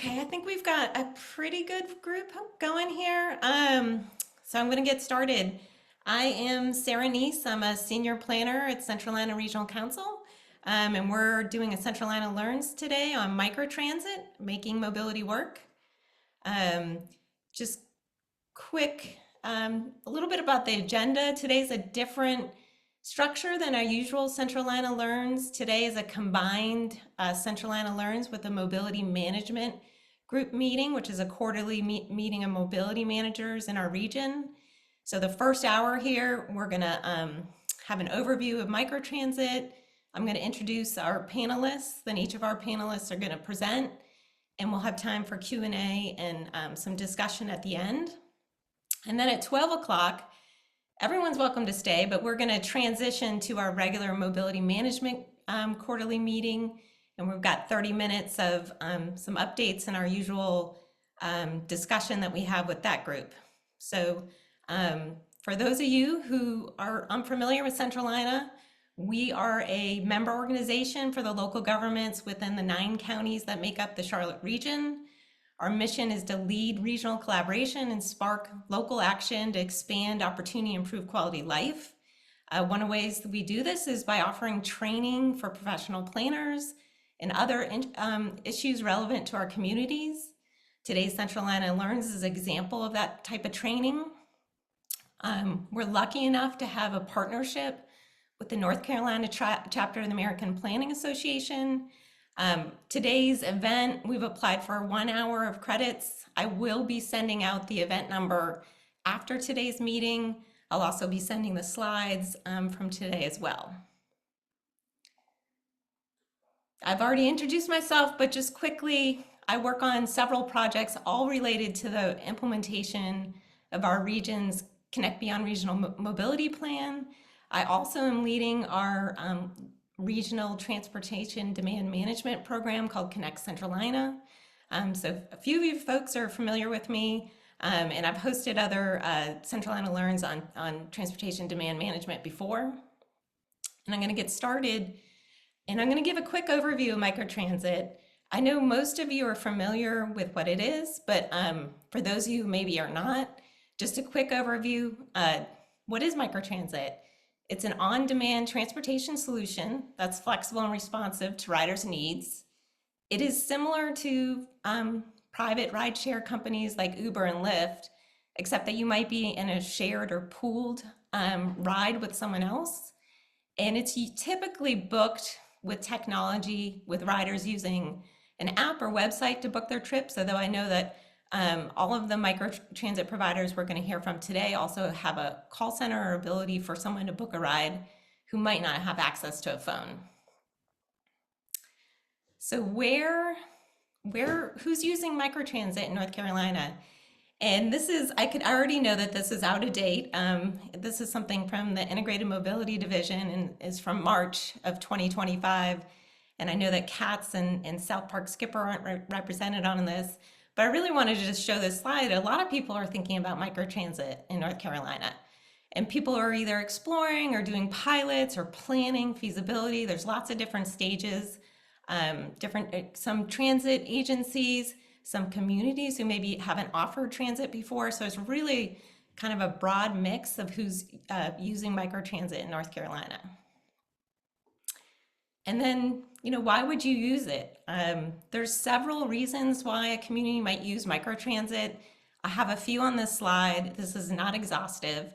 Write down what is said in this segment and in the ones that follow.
Okay, I think we've got a pretty good group going here. So I'm going to get started. I am Sarah Neese. I'm a senior planner at Centralina Regional Council, and we're doing a Centralina Learns today on microtransit, making mobility work. Just quick, a little bit about the agenda. Today's a different structure than our usual Centralina Learns. Today is a combined Centralina Learns with a mobility management group meeting, which is a quarterly meeting of mobility managers in our region. So the first hour here, we're gonna have an overview of microtransit. I'm gonna introduce our panelists, then each of our panelists are gonna present, and we'll have time for Q&A and some discussion at the end. And then at 12 o'clock, everyone's welcome to stay, but we're going to transition to our regular mobility management quarterly meeting. And we've got 30 minutes of some updates in our usual discussion that we have with that group. So for those of you who are unfamiliar with Centralina, we are a member organization for the local governments within the 9 counties that make up the Charlotte region. Our mission is to lead regional collaboration and spark local action to expand opportunity and improve quality life. One of the ways that we do this is by offering training for professional planners and other issues relevant to our communities. Today's Centralina Learns is an example of that type of training. We're lucky enough to have a partnership with the North Carolina chapter of the American Planning Association. Today's event, we've applied for 1 hour of credits. I will be sending out the event number after today's meeting. I'll also be sending the slides from today as well. I've already introduced myself, but just quickly, I work on several projects all related to the implementation of our region's Connect Beyond Regional Mobility Plan. I also am leading our regional transportation demand management program called Connect Centralina. So a few of you folks are familiar with me, and I've hosted other Centralina Learns on transportation demand management before. And I'm going to get started, and I'm going to give a quick overview of microtransit. I know most of you are familiar with what it is, but for those of you who maybe are not, just a quick overview. What is microtransit? It's an on-demand transportation solution that's flexible and responsive to riders' needs. It is similar to private rideshare companies like Uber and Lyft, except that you might be in a shared or pooled ride with someone else. And it's typically booked with technology, with riders using an app or website to book their trips. Although I know that all of the microtransit providers we're going to hear from today also have a call center or ability for someone to book a ride who might not have access to a phone. So who's using microtransit in North Carolina? And this is, I already know that this is out of date. This is something from the Integrated Mobility Division and is from March of 2025. And I know that CATS and SouthPark Skipper aren't represented on this. But I really wanted to just show this slide. A lot of people are thinking about microtransit in North Carolina. And people are either exploring or doing pilots or planning feasibility. There's lots of different stages, some transit agencies, some communities who maybe haven't offered transit before. So it's really kind of a broad mix of who's using microtransit in North Carolina. And then, why would you use it? There's several reasons why a community might use microtransit. I have a few on this slide. This is not exhaustive,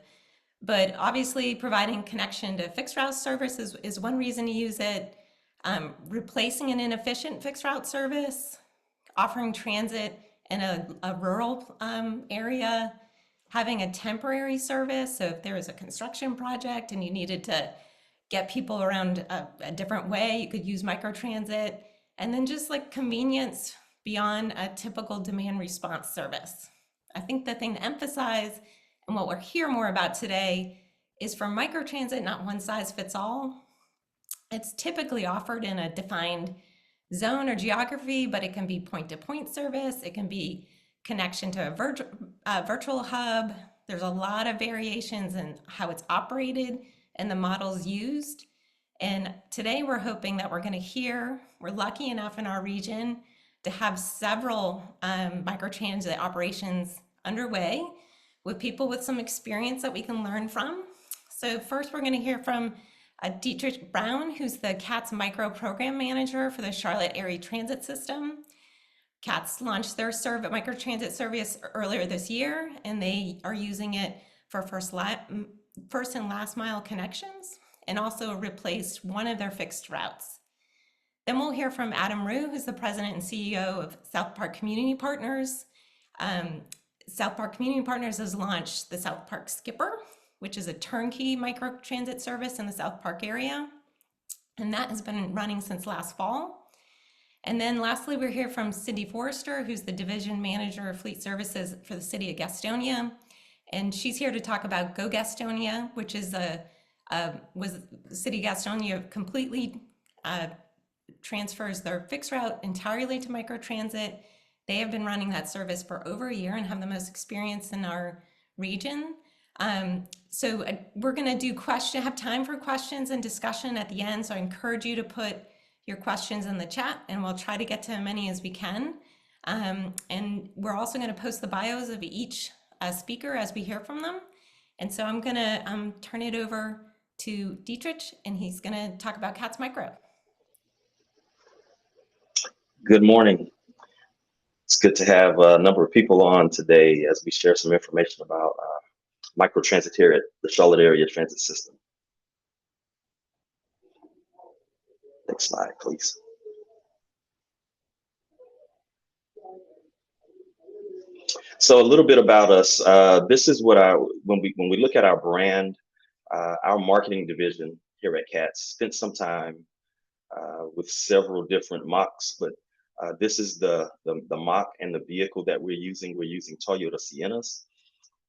but obviously providing connection to fixed route service is one reason to use it. Replacing an inefficient fixed route service, offering transit in a rural area, having a temporary service. So if there was a construction project and you needed to get people around a different way, you could use microtransit. And then just like convenience beyond a typical demand response service. I think the thing to emphasize and what we'll hear more about today is for microtransit, not one size fits all. It's typically offered in a defined zone or geography, but it can be point-to-point service. It can be connection to a virtual hub. There's a lot of variations in how it's operated and the models used. And today we're hoping that we're lucky enough in our region to have several microtransit operations underway with people with some experience that we can learn from. So first we're going to hear from Dietrich Brown, who's the CATS Micro Program Manager for the Charlotte Area Transit System. CATS launched their microtransit service earlier this year, and they are using it for first and last mile connections, and also replaced one of their fixed routes. Then we'll hear from Adam Rhew, who's the president and CEO of SouthPark Community Partners. SouthPark Community Partners has launched the SouthPark Skipper, which is a turnkey microtransit service in the SouthPark area, and that has been running since last fall. And then lastly, we're here from Cindy Forrester, who's the Division Manager of Fleet Services for the City of Gastonia. And she's here to talk about GoGastonia, which is City of Gastonia completely transfers their fixed route entirely to microtransit. They have been running that service for over a year and have the most experience in our region. So we're going to have time for questions and discussion at the end. So I encourage you to put your questions in the chat, and we'll try to get to as many as we can. And we're also going to post the bios of each speaker as we hear from them. And so I'm going to turn it over to Dietrich, and he's going to talk about CATS Micro. Good morning. It's good to have a number of people on today as we share some information about microtransit here at the Charlotte Area Transit System. Next slide, please. So a little bit about us. This is what when we look at our brand, our marketing division here at CATS spent some time with several different mocks, but this is the mock and the vehicle that we're using. We're using Toyota Siennas,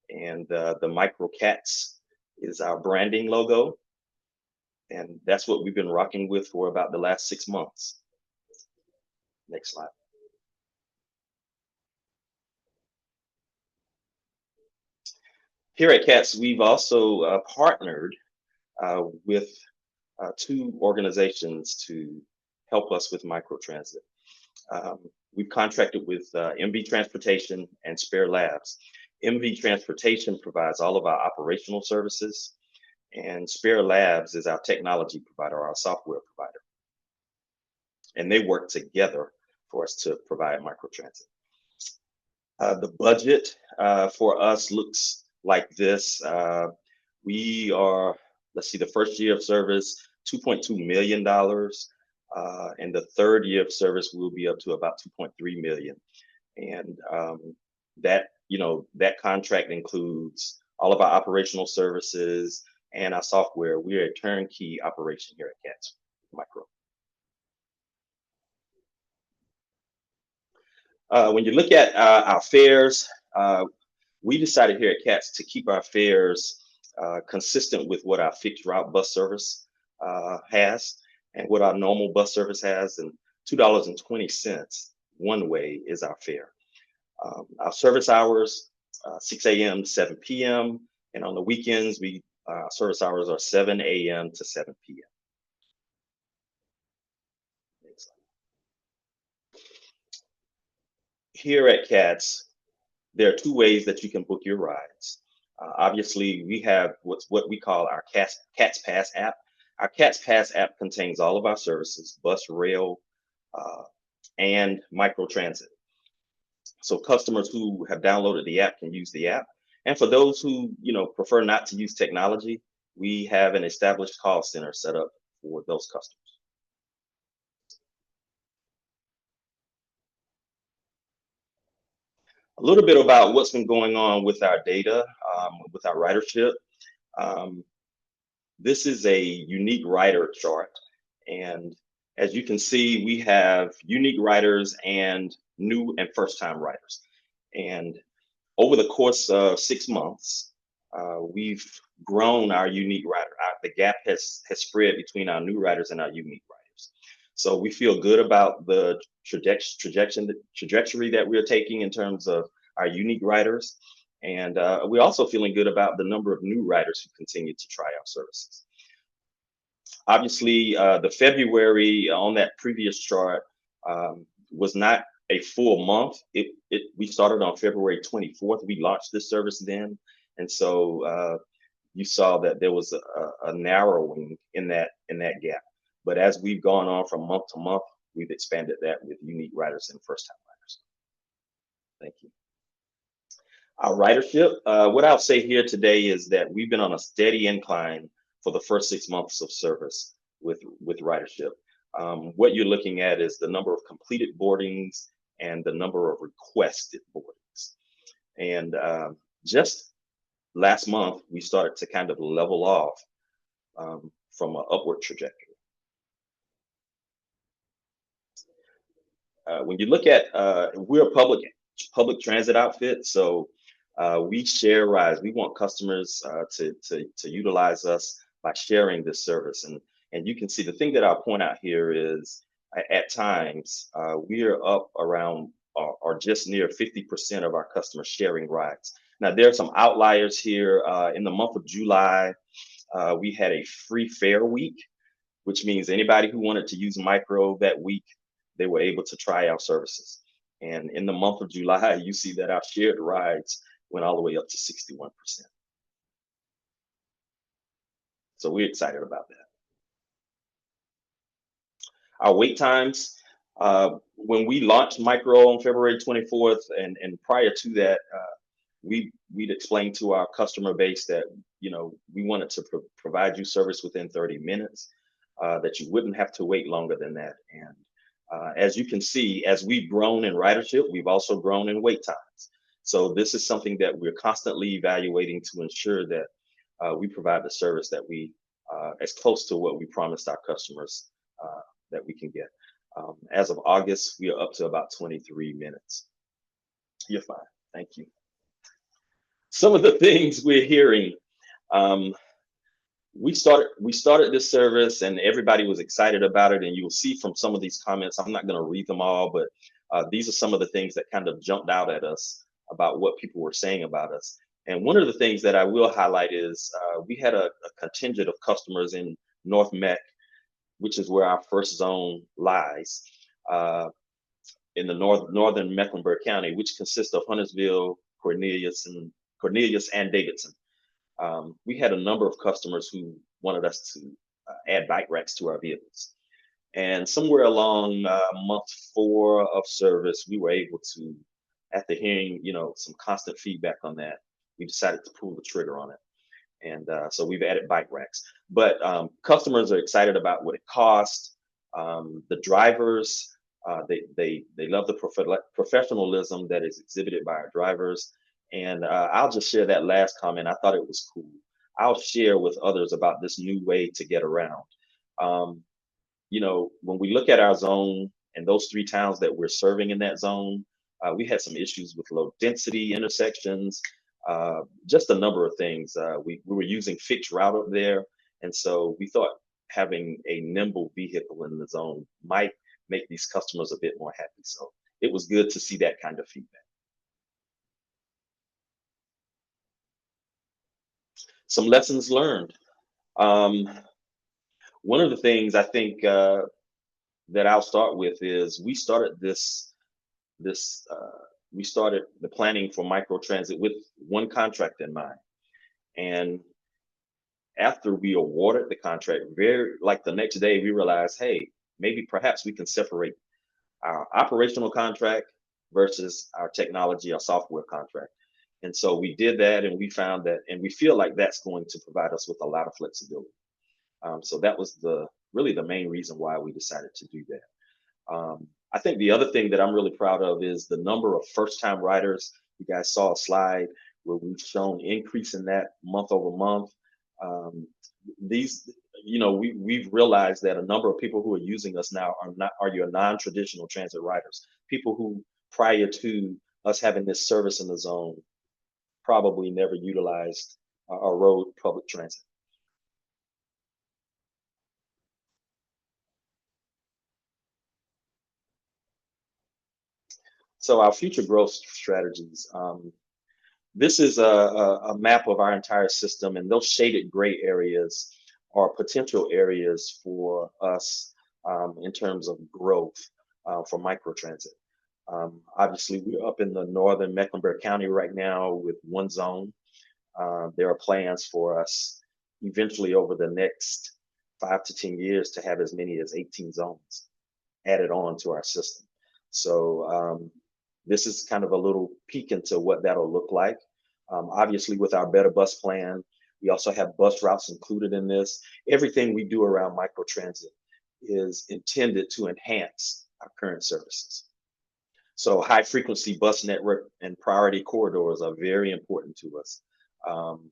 and the Micro CATS is our branding logo. And that's what we've been rocking with for about the last 6 months. Next slide. Here at CATS, we've also partnered with 2 organizations to help us with microtransit. We've contracted with MV Transportation and Spare Labs. MV Transportation provides all of our operational services, and Spare Labs is our technology provider, our software provider. And they work together for us to provide microtransit. The budget for us looks like this. We are, let's see, the first year of service, $2.2 million. And the third year of service will be up to about 2.3 million. And that contract includes all of our operational services and our software. We're a turnkey operation here at CATS Micro. When you look at our fares, we decided here at CATS to keep our fares consistent with what our fixed route bus service has and what our normal bus service has, and $2.20 one way is our fare. Our service hours, 6 a.m. to 7 p.m. And on the weekends, service hours are 7 a.m. to 7 p.m. Here at CATS, there are 2 ways that you can book your rides. Obviously, we have what we call our CATS Pass app. Our CATS Pass app contains all of our services, bus, rail, and microtransit. So customers who have downloaded the app can use the app. And for those who prefer not to use technology, we have an established call center set up for those customers. A little bit about what's been going on with our data, with our ridership. This is a unique rider chart. And as you can see, we have unique riders and new and first-time riders. And over the course of 6 months, we've grown our unique rider. The gap has spread between our new riders and our unique riders. So we feel good about the trajectory that we're taking in terms of our unique riders. And we're also feeling good about the number of new riders who continue to try our services. Obviously, the February on that previous chart was not a full month. We started on February 24th. We launched this service then, and so you saw that there was a narrowing in that gap. But as we've gone on from month to month, we've expanded that with unique riders and first-time riders. Thank you. Our ridership, what I'll say here today is that we've been on a steady incline for the first 6 months of service with ridership. What you're looking at is the number of completed boardings and the number of requested boardings. And just last month, we started to kind of level off from an upward trajectory. When you look at, we're a public transit outfit, so we share rides. We want customers to utilize us by sharing this service. And you can see the thing that I'll point out here is at times we are up around or just near 50% of our customers sharing rides. Now there are some outliers here. In the month of July, we had a free fare week, which means anybody who wanted to use Micro that week, they were able to try our services. And in the month of July, you see that our shared rides went all the way up to 61%. So we're excited about that. Our wait times, when we launched Micro on February 24th, and prior to that, we'd explained to our customer base that, you know, we wanted to provide you service within 30 minutes, that you wouldn't have to wait longer than that. And as you can see, as we've grown in ridership, we've also grown in wait times. So this is something that we're constantly evaluating to ensure that we provide the service that we, as close to what we promised our customers that we can get. As of August, we are up to about 23 minutes. You're fine, thank you. Some of the things we're hearing, we started this service and everybody was excited about it, and you'll see from some of these comments, I'm not going to read them all, but these are some of the things that kind of jumped out at us about what people were saying about us. And one of the things that I will highlight is we had a contingent of customers in North Mech, which is where our first zone lies, in the northern Mecklenburg County, which consists of Huntersville, Cornelius, and Davidson. We had a number of customers who wanted us to add bike racks to our vehicles. And somewhere along month 4 of service, we were able to, after hearing, you know, some constant feedback on that, we decided to pull the trigger on it. And so we've added bike racks. But customers are excited about what it costs. The drivers, they love the professionalism that is exhibited by our drivers. And I'll just share that last comment. I thought it was cool. I'll share with others about this new way to get around. You know, when we look at our zone and those 3 towns that we're serving in that zone, we had some issues with low density intersections, just a number of things. We were using fixed route up there. And so we thought having a nimble vehicle in the zone might make these customers a bit more happy. So it was good to see that kind of feedback. Some lessons learned. One of the things I think that I'll start with is we started we started the planning for Microtransit with one contract in mind. And after we awarded the contract, like the next day, we realized, hey, maybe perhaps we can separate our operational contract versus our technology, our software contract. And so we did that, and we found that, and we feel like that's going to provide us with a lot of flexibility. So that was really the main reason why we decided to do that. I think the other thing that I'm really proud of is the number of first-time riders. You guys saw a slide where we've shown increase in that month over month. These, you know, we've realized that a number of people who are using us now are your non-traditional transit riders, people who prior to us having this service in the zone probably never utilized or rode public transit. So our future growth strategies. This is a map of our entire system, and those shaded gray areas are potential areas for us in terms of growth for microtransit. Obviously, we're up in the northern Mecklenburg County right now with one zone. There are plans for us eventually over the next 5 to 10 years to have as many as 18 zones added on to our system. So this is kind of a little peek into what that'll look like. Obviously, with our Better Bus plan, we also have bus routes included in this. Everything we do around microtransit is intended to enhance our current services. So high frequency bus network and priority corridors are very important to us. Um,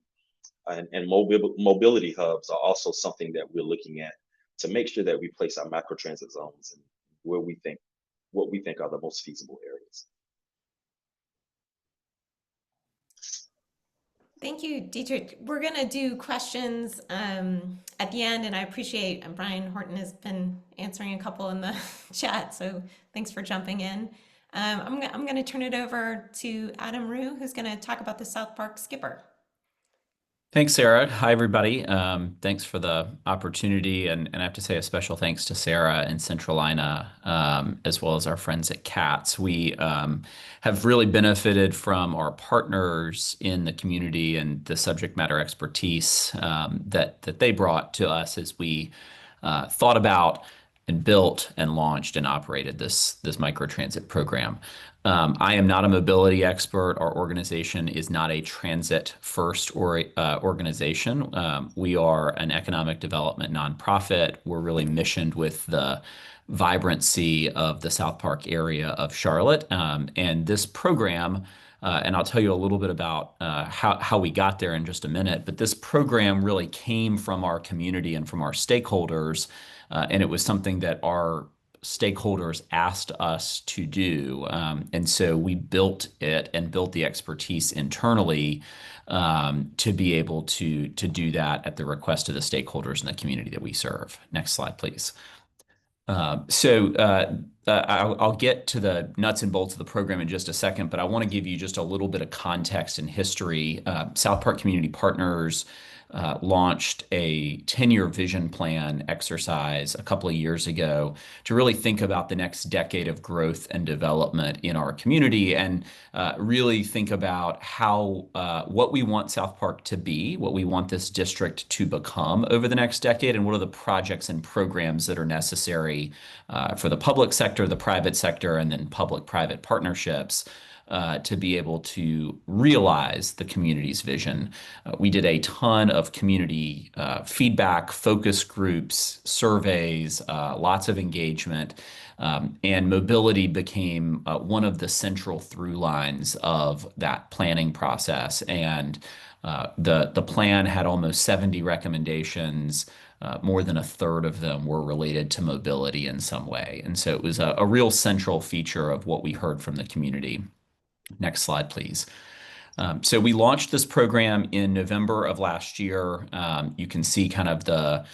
and mobility hubs are also something that we're looking at to make sure that we place our microtransit zones in where we think what we think are the most feasible areas. Thank you, Dietrich. We're going to do questions at the end, and I appreciate Brian Horton has been answering a couple in the chat, so thanks for jumping in. I'm going to turn it over to Adam Rhew, who's going to talk about the SouthPark skipper. Thanks, Sarah. Hi, everybody. Thanks for the opportunity. And I have to say a special thanks to Sarah and Centralina, as well as our friends at CATS. We have really benefited from our partners in the community and the subject matter expertise that they brought to us as we thought about and built and launched and operated this microtransit program. I am not a mobility expert. Our organization is not a transit first organization. We are an economic development nonprofit. We're really missioned with the vibrancy of the SouthPark area of Charlotte. And this program, and I'll tell you a little bit about how we got there in just a minute, but this program really came from our community and from our stakeholders. And it was something that our stakeholders asked us to do. And so we built it and built the expertise internally to be able to do that at the request of the stakeholders in the community that we serve. Next slide, please. I'll get to the nuts and bolts of the program in just a second, but I want to give you just a little bit of context and history. SouthPark Community Partners launched a 10-year vision plan exercise a couple of years ago to really think about the next decade of growth and development in our community and really think about how what we want SouthPark to be, what we want this district to become over the next decade, and what are the projects and programs that are necessary for the public sector, the private sector, and then public-private partnerships to be able to realize the community's vision. We did a ton of community feedback, focus groups, surveys, lots of engagement, and mobility became one of the central through lines of that planning process. And the plan had almost 70 recommendations. More than a third of them were related to mobility in some way. And so it was a real central feature of what we heard from the community. Next slide, please. So we launched this program in November of last year. You can see kind of the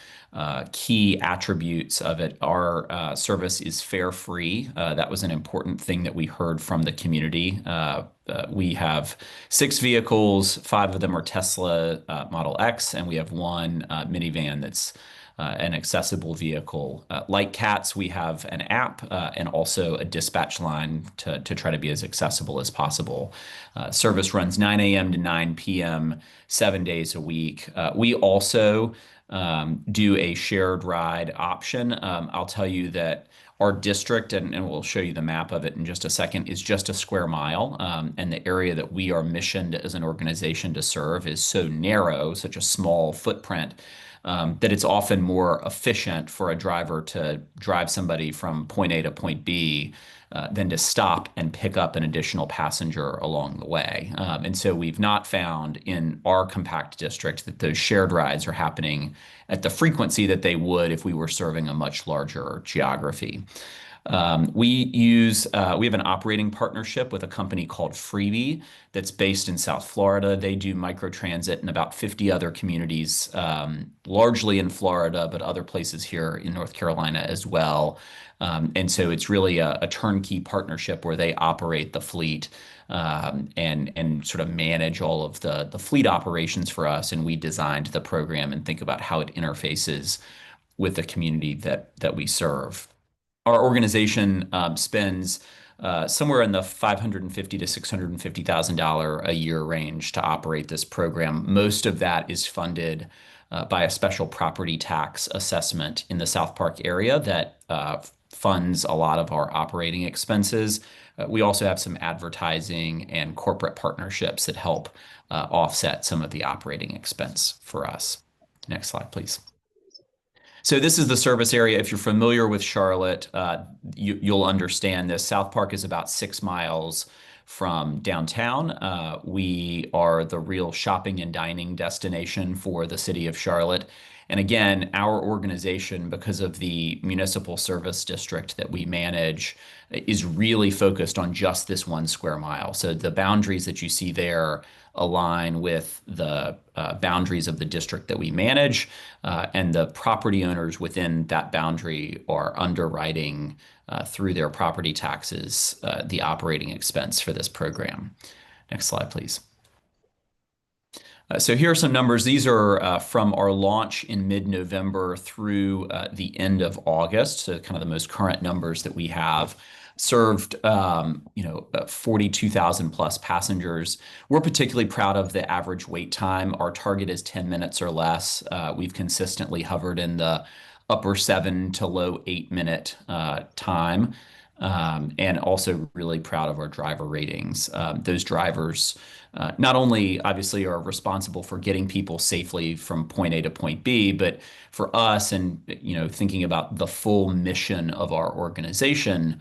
key attributes of it. Our service is fare free. That was an important thing that we heard from the community. We have 6 vehicles, 5 of them are Tesla Model X, and we have one minivan that's an accessible vehicle. Like CATS, we have an app and also a dispatch line to try to be as accessible as possible. Service runs 9 a.m. to 9 p.m., 7 days a week. We also do a shared ride option. I'll tell you that our district, and we'll show you the map of it in just a second, is just a square mile. And the area that we are missioned as an organization to serve is so narrow, such a small footprint, that it's often more efficient for a driver to drive somebody from point A to point B than to stop and pick up an additional passenger along the way. And so we've not found in our compact district that those shared rides are happening at the frequency that they would if we were serving a much larger geography. We have an operating partnership with a company called Freebie that's based in South Florida. They do microtransit in about 50 other communities, largely in Florida, but other places here in North Carolina as well. And so it's really a turnkey partnership where they operate the fleet and sort of manage all of the fleet operations for us. And we designed the program and think about how it interfaces with the community that we serve. Our organization spends somewhere in the $550,000 to $650,000 a year range to operate this program. Most of that is funded by a special property tax assessment in the South Park area that funds a lot of our operating expenses. We also have some advertising and corporate partnerships that help offset some of the operating expense for us. Next slide, please. So this is the service area. If you're familiar with Charlotte, you'll understand this. South Park is about 6 miles from downtown. We are the real shopping and dining destination for the city of Charlotte. And again, our organization, because of the municipal service district that we manage, is really focused on just this 1 square mile. So the boundaries that you see there align with the boundaries of the district that we manage, and the property owners within that boundary are underwriting through their property taxes the operating expense for this program. Next slide, please. So here are some numbers. These are from our launch in mid-November through the end of August. So kind of the most current numbers that we have. Served 42,000 plus passengers. We're particularly proud of the average wait time. Our target is 10 minutes or less. We've consistently hovered in the upper 7 to low 8-minute time. And also really proud of our driver ratings. Those drivers not only obviously are responsible for getting people safely from point A to point B, but for us and thinking about the full mission of our organization,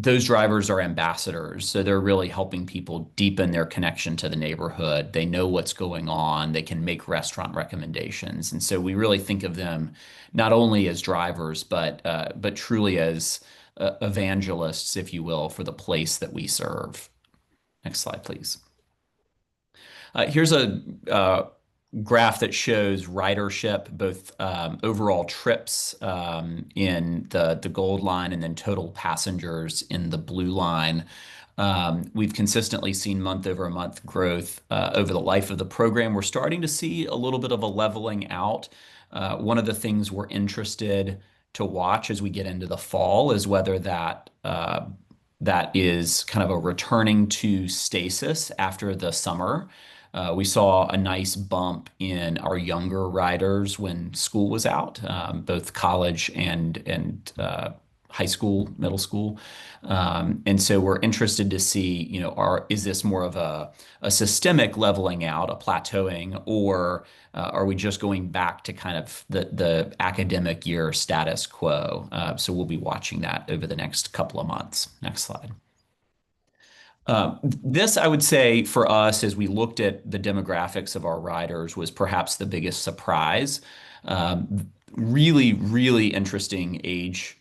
those drivers are ambassadors. So they're really helping people deepen their connection to the neighborhood. They know what's going on. They can make restaurant recommendations. And so we really think of them not only as drivers, but truly as evangelists, if you will, for the place that we serve. Next slide, please. Here's a graph that shows ridership, both overall trips in the gold line and then total passengers in the blue line. We've consistently seen month-over-month growth over the life of the program. We're starting to see a little bit of a leveling out. One of the things we're interested to watch as we get into the fall is whether that is kind of a returning to stasis after the summer. We saw a nice bump in our younger riders when school was out, both college and high school, middle school. And so we're interested to see, is this more of a systemic leveling out, a plateauing, or are we just going back to kind of the academic year status quo? So we'll be watching that over the next couple of months. Next slide. This, I would say, for us, as we looked at the demographics of our riders, was perhaps the biggest surprise. Really, really interesting age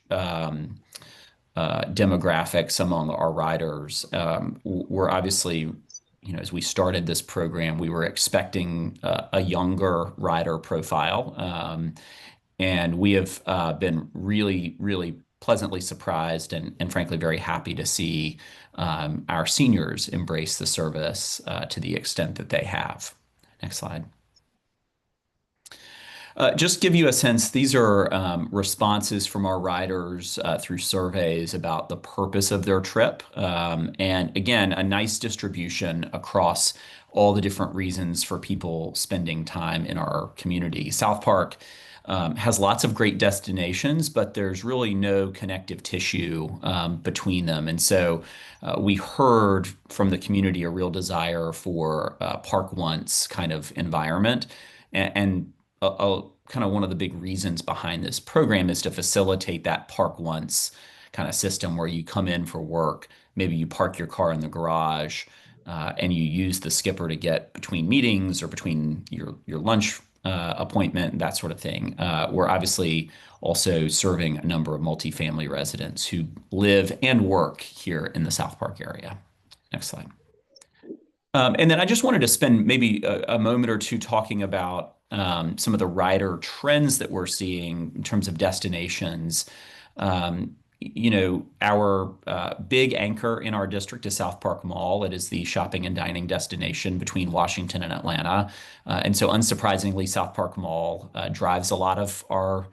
demographics among our riders. We're obviously, as we started this program, we were expecting a younger rider profile. And we have been really, really pleasantly surprised and frankly very happy to see our seniors embrace the service to the extent that they have. Next slide. Just give you a sense, these are responses from our riders through surveys about the purpose of their trip. And again, a nice distribution across all the different reasons for people spending time in our community. South Park has lots of great destinations, but there's really no connective tissue between them. And so we heard from the community a real desire for a park once kind of environment. And kind of one of the big reasons behind this program is to facilitate that park once kind of system where you come in for work, maybe you park your car in the garage, and you use the skipper to get between meetings or between your lunch appointment, that sort of thing. We're obviously also serving a number of multifamily residents who live and work here in the South Park area. Next slide. And then I just wanted to spend maybe a moment or two talking about some of the rider trends that we're seeing in terms of destinations. Our big anchor in our district is South Park Mall. It is the shopping and dining destination between Washington and Atlanta. And so unsurprisingly, South Park Mall drives a lot of our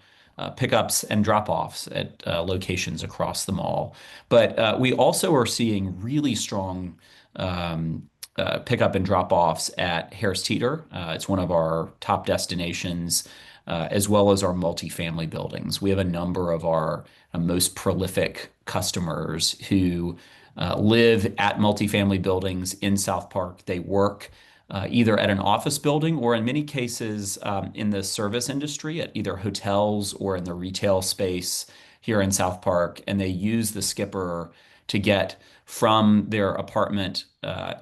pickups and drop-offs at locations across the mall. But we also are seeing really strong pickup and drop-offs at Harris Teeter. It's one of our top destinations, as well as our multifamily buildings. We have a number of our most prolific customers who live at multifamily buildings in South Park. They work either at an office building or in many cases in the service industry at either hotels or in the retail space here in South Park. And they use the skipper to get from their apartment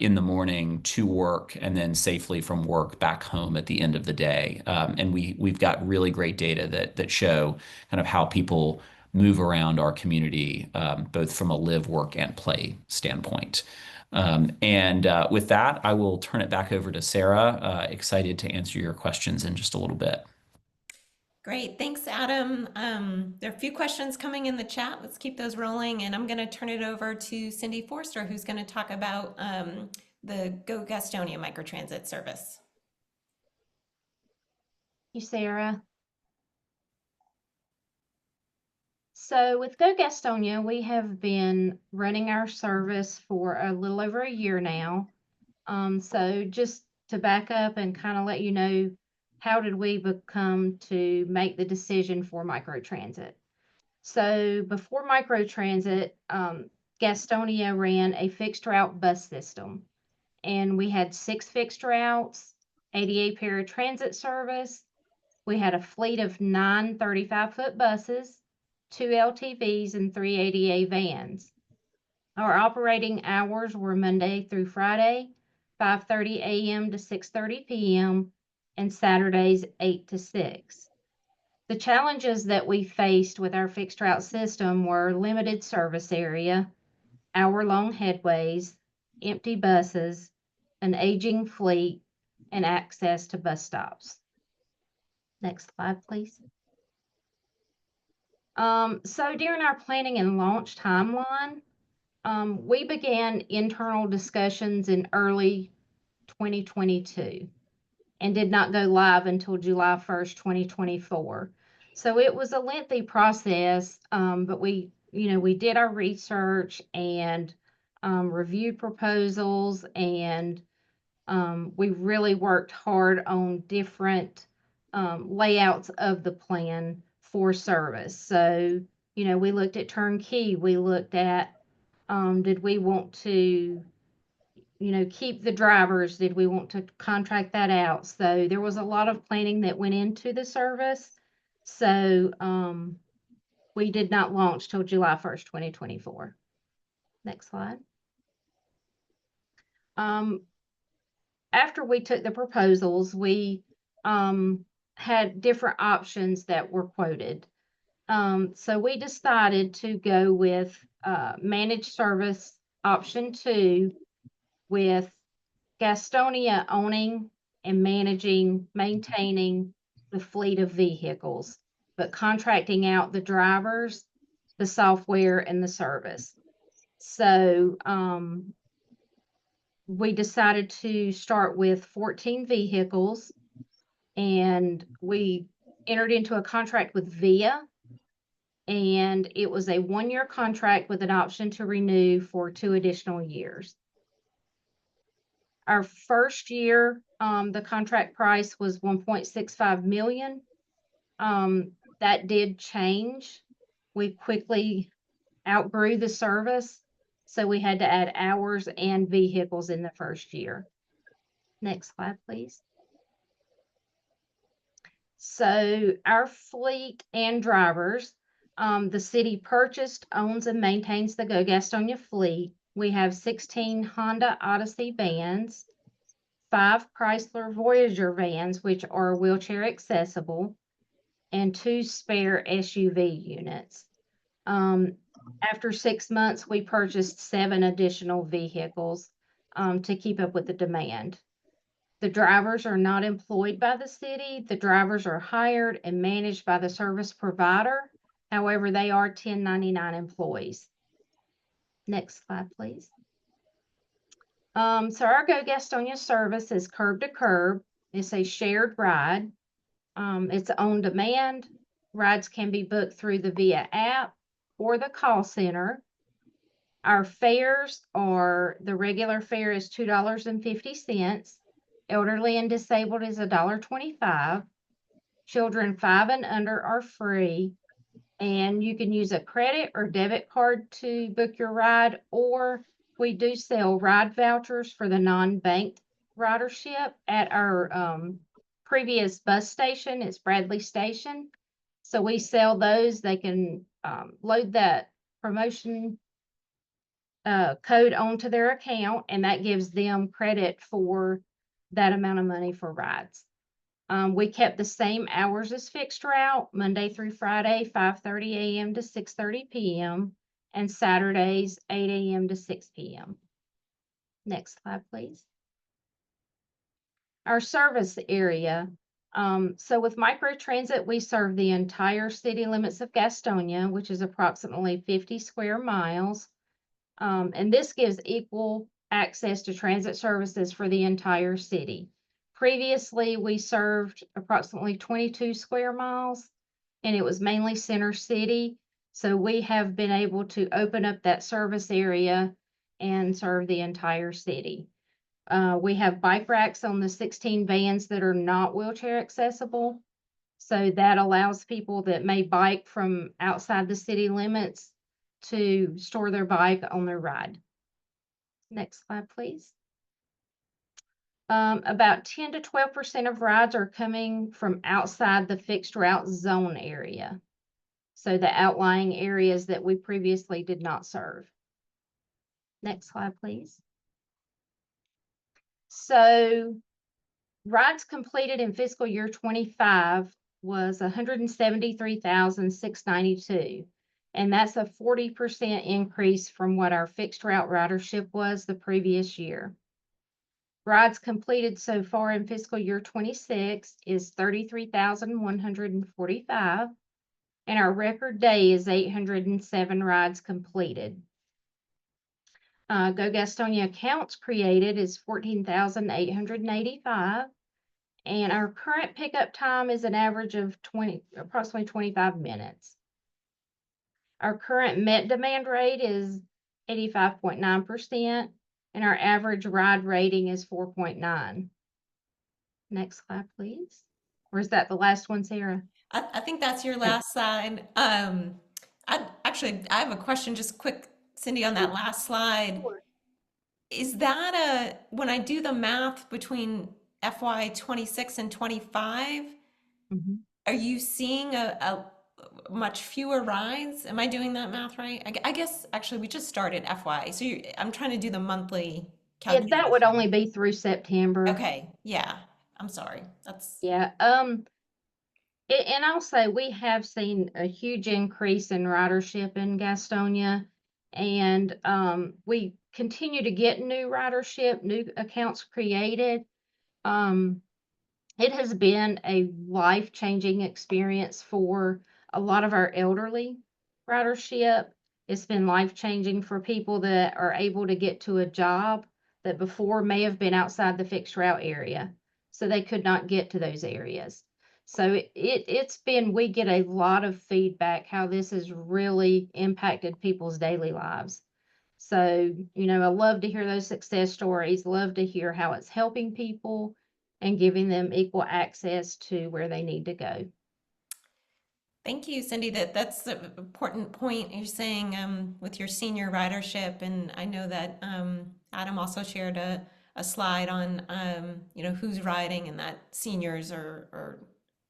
in the morning to work and then safely from work back home at the end of the day. And we've got really great data that show kind of how people move around our community, both from a live, work, and play standpoint. And with that, I will turn it back over to Sarah. Excited to answer your questions in just a little bit. Great, thanks, Adam. There are a few questions coming in the chat. Let's keep those rolling, and I'm going to turn it over to Cindy Forrester, who's going to talk about the GoGastonia microtransit service. Thank you, Sarah. So with GoGastonia, we have been running our service for a little over a year now. So just to back up and kind of let you know, how did we become to make the decision for microtransit? So before microtransit, Gastonia ran a fixed route bus system, and we had 6 fixed routes, 88 paratransit service. We had a fleet of 9 35-foot buses, 2 LTVs, and 3 ADA vans. Our operating hours were Monday through Friday, 5:30 a.m. to 6:30 p.m., and Saturdays 8 to 6. The challenges that we faced with our fixed route system were limited service area, hour-long headways, empty buses, an aging fleet, and access to bus stops. Next slide, please. So during our planning and launch timeline, we began internal discussions in early 2022 and did not go live until July 1st, 2024. So it was a lengthy process, but we did our research and reviewed proposals, and we really worked hard on different layouts of the plan for service. So, we looked at turnkey, we looked at did we want to keep the drivers? Did we want to contract that out? So there was a lot of planning that went into the service. So we did not launch till July 1st, 2024. Next slide. After we took the proposals, we had different options that were quoted. So we decided to go with managed service option 2, with Gastonia owning and maintaining the fleet of vehicles, but contracting out the drivers, the software, and the service. So we decided to start with 14 vehicles, and we entered into a contract with VIA, and it was a 1-year contract with an option to renew for 2 additional years. Our first year, the contract price was $1.65 million. That did change. We quickly outgrew the service, so we had to add hours and vehicles in the first year. Next slide, please. So our fleet and drivers, the city purchased, owns, and maintains the GoGastonia fleet. We have 16 Honda Odyssey vans, 5 Chrysler Voyager vans, which are wheelchair accessible, and 2 spare SUV units. After 6 months, we purchased 7 additional vehicles to keep up with the demand. The drivers are not employed by the city. The drivers are hired and managed by the service provider. However, they are 1099 employees. Next slide, please. So our GoGastonia service is curb to curb. It's a shared ride. It's on demand. Rides can be booked through the VIA app or the call center. Our fares are, the regular fare is $2.50. Elderly and disabled is $1.25. Children 5 and under are free. And you can use a credit or debit card to book your ride, or we do sell ride vouchers for the non-banked ridership at our previous bus station. It's Bradley Station. So we sell those. They can load that promotion code onto their account, and that gives them credit for that amount of money for rides. We kept the same hours as fixed route, Monday through Friday, 5:30 a.m. to 6:30 p.m., and Saturdays, 8 a.m. to 6 p.m. Next slide, please. Our service area. So with Microtransit, we serve the entire city limits of Gastonia, which is approximately 50 square miles. And this gives equal access to transit services for the entire city. Previously, we served approximately 22 square miles, and it was mainly Center City. So we have been able to open up that service area and serve the entire city. We have bike racks on the 16 vans that are not wheelchair accessible. So that allows people that may bike from outside the city limits to store their bike on their ride. Next slide, please. About 10 to 12% of rides are coming from outside the fixed route zone area. So the outlying areas that we previously did not serve. Next slide, please. So rides completed in fiscal year 25 was 173,692. And that's a 40% increase from what our fixed route ridership was the previous year. Rides completed so far in fiscal year 26 is 33,145, and our record day is 807 rides completed. GoGastonia accounts created is 14,885, and our current pickup time is an average of approximately 25 minutes. Our current met demand rate is 85.9%, and our average ride rating is 4.9. Next slide, please. Or is that the last one, Sarah? I think that's your last slide. I have a question, just quick, Cindy, on that last slide. Is that when I do the math between FY 26 and 25, Mhm. are you seeing a much fewer rides? Am I doing that math right? I guess actually we just started FY, so I'm trying to do the monthly Yeah, that would calculation. only be through September. Okay, yeah, I'm sorry. That's Yeah. And I'll say we have seen a huge increase in ridership in Gastonia, and we continue to get new ridership, new accounts created. It has been a life-changing experience for a lot of our elderly ridership. It's been life-changing for people that are able to get to a job that before may have been outside the fixed route area, so they could not get to those areas. So it's been, we get a lot of feedback how this has really impacted people's daily lives. So, I love to hear those success stories, love to hear how it's helping people and giving them equal access to where they need to go. Thank you, Cindy. That's an important point you're saying with your senior ridership, and I know that Adam also shared a slide on who's riding, and that seniors are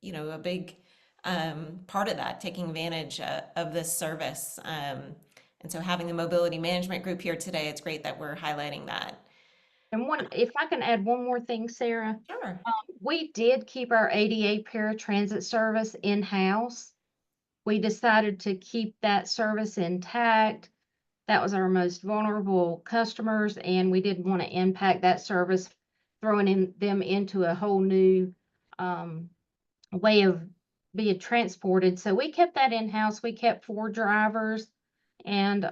a big part of that, taking advantage of this service. And so having the mobility management group here today, it's great that we're highlighting that. And if I can add one more thing, Sarah, Sure. we did keep our ADA paratransit service in-house. We decided to keep that service intact. That was our most vulnerable customers, and we didn't want to impact that service, throwing them into a whole new way of being transported. So we kept that in-house. We kept 4 drivers, and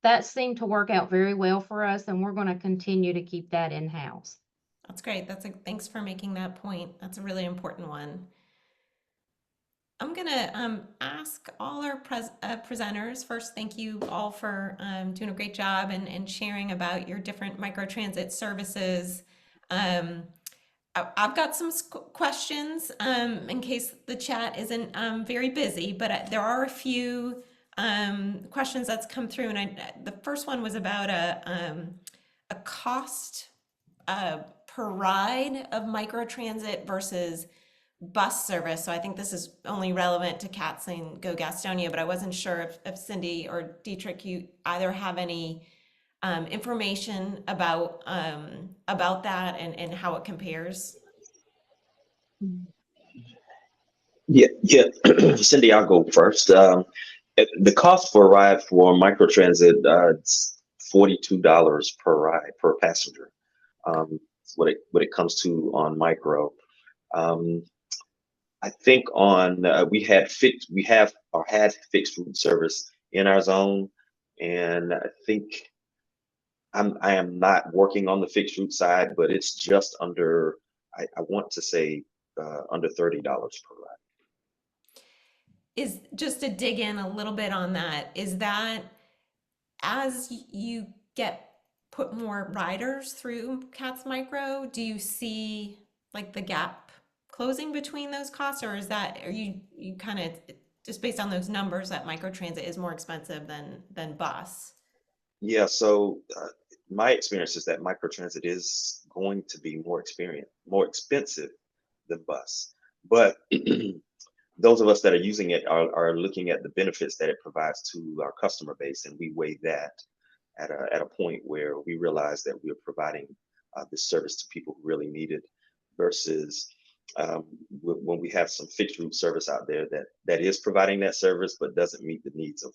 that seemed to work out very well for us, and we're going to continue to keep that in-house. That's great. Thanks for making that point. That's a really important one. I'm gonna ask all our presenters first. Thank you all for doing a great job and sharing about your different microtransit services. Um, I've got some questions in case the chat isn't very busy, but there are a few questions that's come through, and the first one was about a cost per ride of microtransit versus bus service. So I think this is only relevant to Cats and GoGastonia, but I wasn't sure if Cindy or Dietrich, you either have any information about that and how it compares. Yeah. Cindy, I'll go first. The cost for a ride for microtransit, it's $42 per ride per passenger. What it comes to on micro. Um, I think on we have or had fixed route service in our zone, and I think I am not working on the fixed route side, but it's just under I want to say under $30 per ride. Is just to dig in a little bit on that, is that as you get put more riders through Cats Micro, do you see like the gap closing between those costs, or are you kind of just based on those numbers that microtransit is more expensive than bus? Yeah, so my experience is that microtransit is going to be more expensive than bus. But those of us that are using it are looking at the benefits that it provides to our customer base, and we weigh that at a point where we realize that we're providing this service to people who really need it, versus when we have some fixed route service out there that is providing that service but doesn't meet the needs of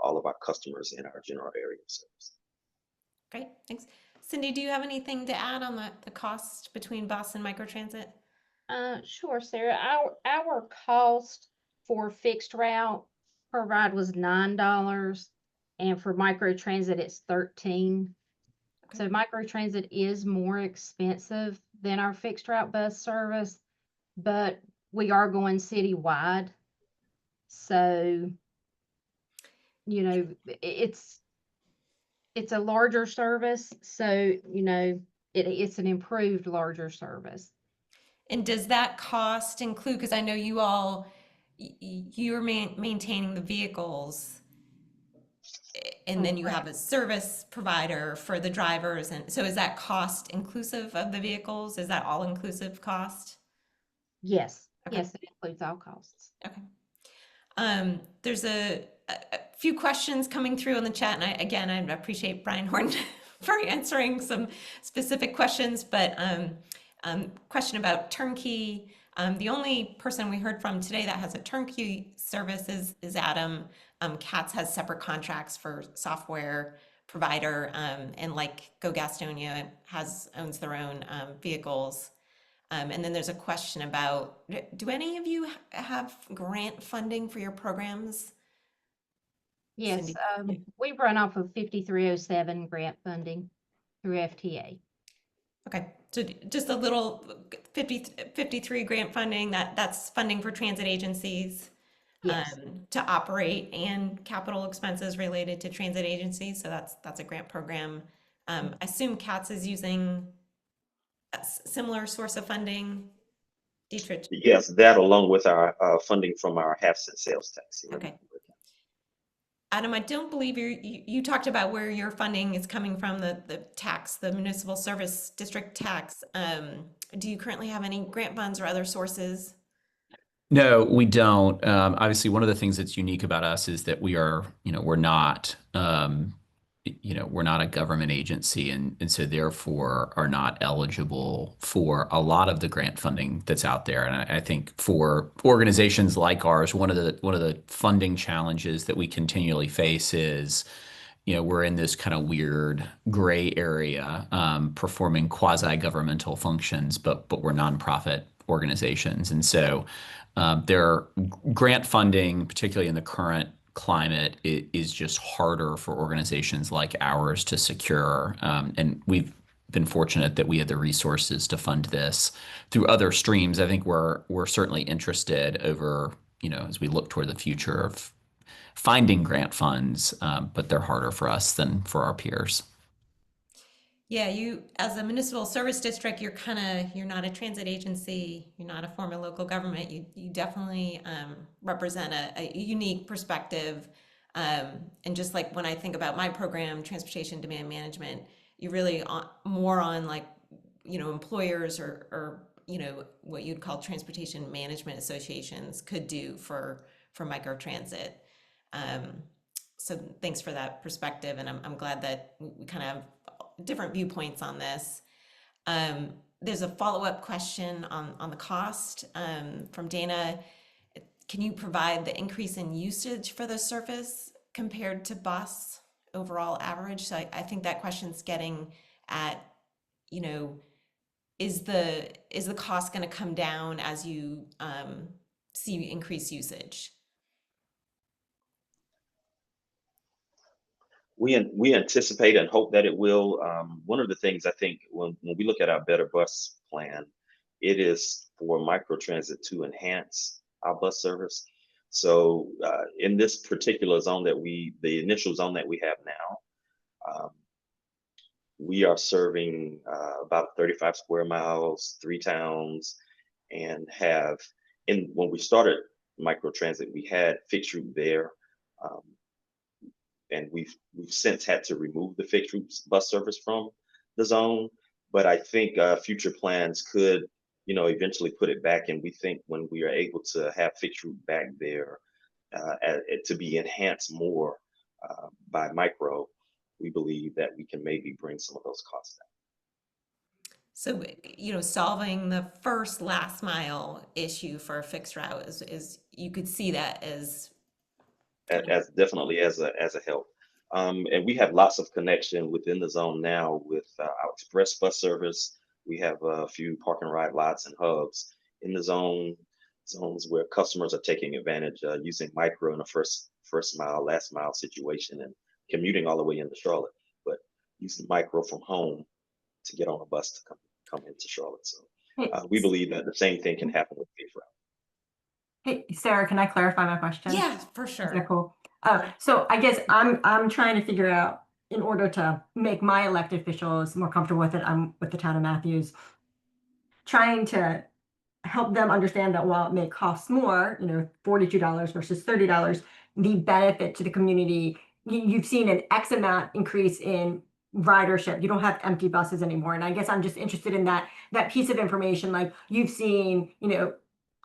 all of our customers in our general area of service. Great, thanks. Cindy, do you have anything to add on the cost between bus and microtransit? Sure, Sarah. Our cost for fixed route per ride was $9, and for microtransit it's $13. Okay. So microtransit is more expensive than our fixed route bus service, but we are going citywide. So, you know, it's a larger service, so it's an improved larger service. And does that cost include, because I know you all, you're maintaining the vehicles, and then you have a service provider for the drivers, and so is that cost inclusive of the vehicles? Is that all inclusive cost? Yes, Okay. yes, it includes all costs. Okay. There's a few questions coming through in the chat, and I appreciate Brian Horn for answering some specific questions, but question about turnkey. The only person we heard from today that has a turnkey service is Adam. CATS has separate contracts for software provider, and like GoGastonia owns their own vehicles. And then there's a question about, do any of you have grant funding for your programs? Yes, Cindy? we run off of 5307 grant funding through FTA. Okay, so just a little 53 grant funding, that's funding for transit agencies Yes. to operate, and capital expenses related to transit agencies. So that's a grant program. I assume CATS is using a similar source of funding. Dietrich? Yes, that along with our funding from our half-cent sales tax. Okay. Adam, I don't believe you talked about where your funding is coming from, the tax, the municipal service district tax. Do you currently have any grant funds or other sources? No, we don't. Obviously, one of the things that's unique about us is that we are, we're not, we're not a government agency, and so therefore are not eligible for a lot of the grant funding that's out there. And I think for organizations like ours, one of the funding challenges that we continually face is, we're in this kind of weird gray area, performing quasi-governmental functions, but we're nonprofit organizations, and so their grant funding, particularly in the current climate, is just harder for organizations like ours to secure. And we've been fortunate that we had the resources to fund this through other streams. I think we're certainly interested over, as we look toward the future of finding grant funds, but they're harder for us than for our peers. Yeah, you, as a municipal service district, you're not a transit agency, you're not a form of local government. You definitely represent a unique perspective. And just like when I think about my program, transportation demand management, you really more on like, employers or what you'd call transportation management associations could do for microtransit. Um, so thanks for that perspective, and I'm glad that we kind of have different viewpoints on this. There's a follow-up question on the cost from Dana. Can you provide the increase in usage for the service compared to bus overall average? So I think that question's getting at, is the cost going to come down as you see increased usage? We anticipate and hope that it will. One of the things I think when we look at our Better Bus plan, it is for microtransit to enhance our bus service. So in this particular zone the initial zone that we have now, we are serving about 35 square miles, 3 towns, and when we started microtransit, we had fixed route there. And we've since had to remove the fixed route bus service from the zone. But I think future plans could, eventually put it back. And we think when we are able to have fixed route back there to be enhanced more by micro, we believe that we can maybe bring some of those costs down. So, solving the first last mile issue for a fixed route is you could see that as Definitely as a help. And we have lots of connection within the zone now with our express bus service. We have a few park and ride lots and hubs in the zones where customers are taking advantage using micro in a first mile, last mile situation and commuting all the way into Charlotte, but using micro from home to get on a bus to come into Charlotte. So we believe that the same thing can happen with fixed route. Hey, Sarah, can I clarify my question? yeah, for Is sure. that cool? So I guess I'm trying to figure out, in order to make my elected officials more comfortable with it, I'm with the town of Matthews, trying to help them understand that while it may cost more, $42 versus $30, the benefit to the community, you've seen an X amount increase in ridership. You don't have empty buses anymore. And I guess I'm just interested in that piece of information. Like you've seen,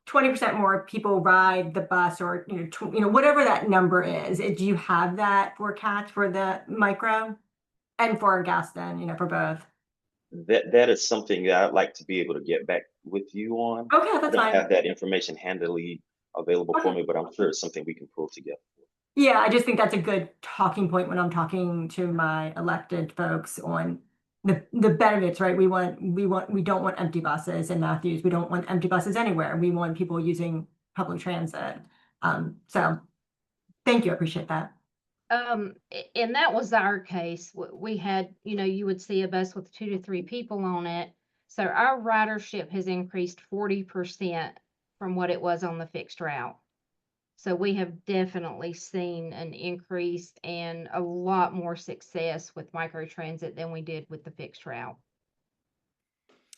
20% more people ride the bus, or whatever that number is. Do you have that forecast for the micro and for Gaston, for both? That is something that I'd like to be able to get back with you on. Okay, I that's don't fine. have that information handily available for Okay. me, but I'm sure it's something we can pull together. Yeah, I just think that's a good talking point when I'm talking to my elected folks on the benefits, right? We don't want empty buses in Matthews. We don't want empty buses anywhere. We want people using public transit. So thank you. I appreciate that. And that was our case. We had, you would see a bus with 2 to 3 people on it. So our ridership has increased 40% from what it was on the fixed route. So we have definitely seen an increase and a lot more success with microtransit than we did with the fixed route.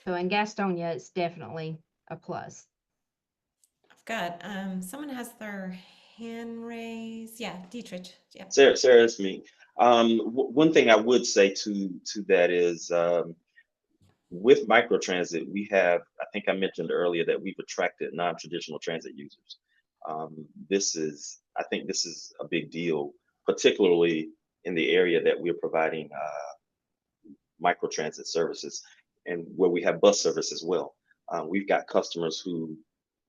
So in Gastonia, it's definitely a plus. I've got someone has their hand raised. Yeah, Dietrich. Yeah. Sarah, it's me. One thing I would say to that is with microtransit, I think I mentioned earlier that we've attracted non-traditional transit users. I think this is a big deal, particularly in the area that we're providing microtransit services and where we have bus service as well. We've got customers who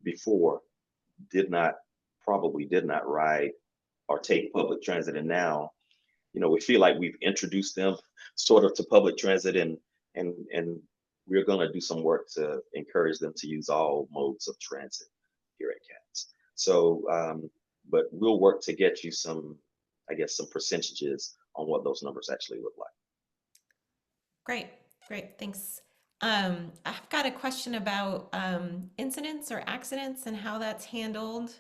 before probably did not ride or take public transit, and now, we feel like we've introduced them sort of to public transit, and we're going to do some work to encourage them to use all modes of transit here at CATS. So, but we'll work to get you some percentages on what those numbers actually look like. Great. Great, thanks. I've got a question about incidents or accidents and how that's handled.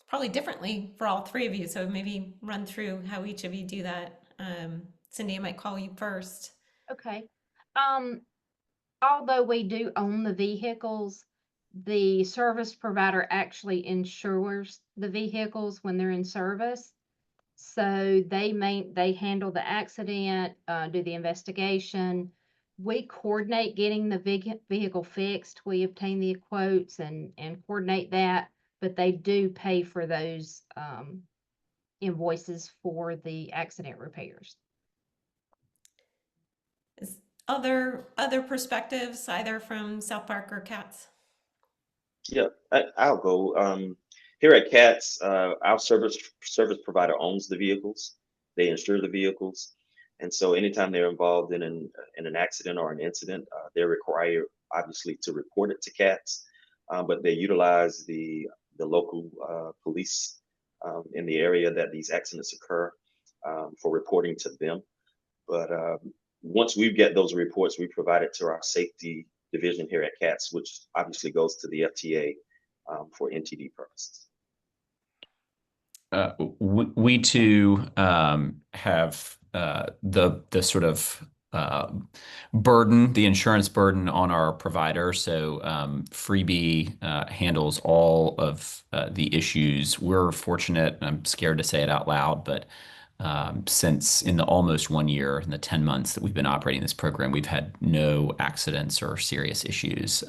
Probably differently for all three of you, so maybe run through how each of you do that. Cindy, I might call you first. Okay. Um, Although we do own the vehicles, the service provider actually insures the vehicles when they're in service. So they handle the accident, do the investigation. We coordinate getting the vehicle fixed. We obtain the quotes and coordinate that, but they do pay for those invoices for the accident repairs. Is other perspectives, either from South Park or Cats? Yeah, I'll go. Here at CATS, our service provider owns the vehicles. They insure the vehicles, and so anytime they're involved in an accident or an incident, they're required obviously to report it to CATS, but they utilize the local police in the area that these accidents occur for reporting to them. But once we get those reports, we provide it to our safety division here at CATS, which obviously goes to the FTA for NTD purposes. We too have the sort of burden, the insurance burden on our provider. So Freebie handles all of the issues. We're fortunate, and I'm scared to say it out loud, but since in the almost 1 year, in the 10 months that we've been operating this program, we've had no accidents or serious issues.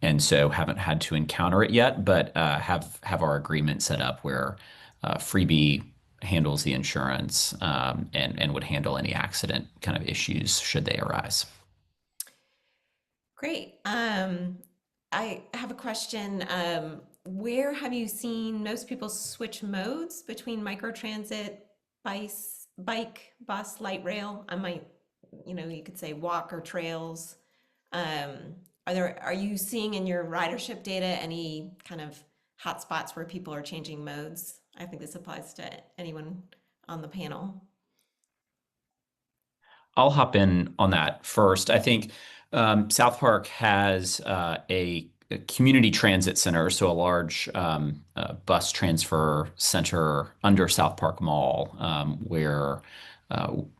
And so haven't had to encounter it yet, but have our agreement set up where Freebie handles the insurance and would handle any accident kind of issues should they arise. Great. I have a question. Where have you seen most people switch modes between microtransit, bike, bus, light rail? I might, you could say walk or trails. Are you seeing in your ridership data any kind of hotspots where people are changing modes? I think this applies to anyone on the panel. I'll hop in on that first. I think South Park has a community transit center, so a large bus transfer center under South Park Mall, where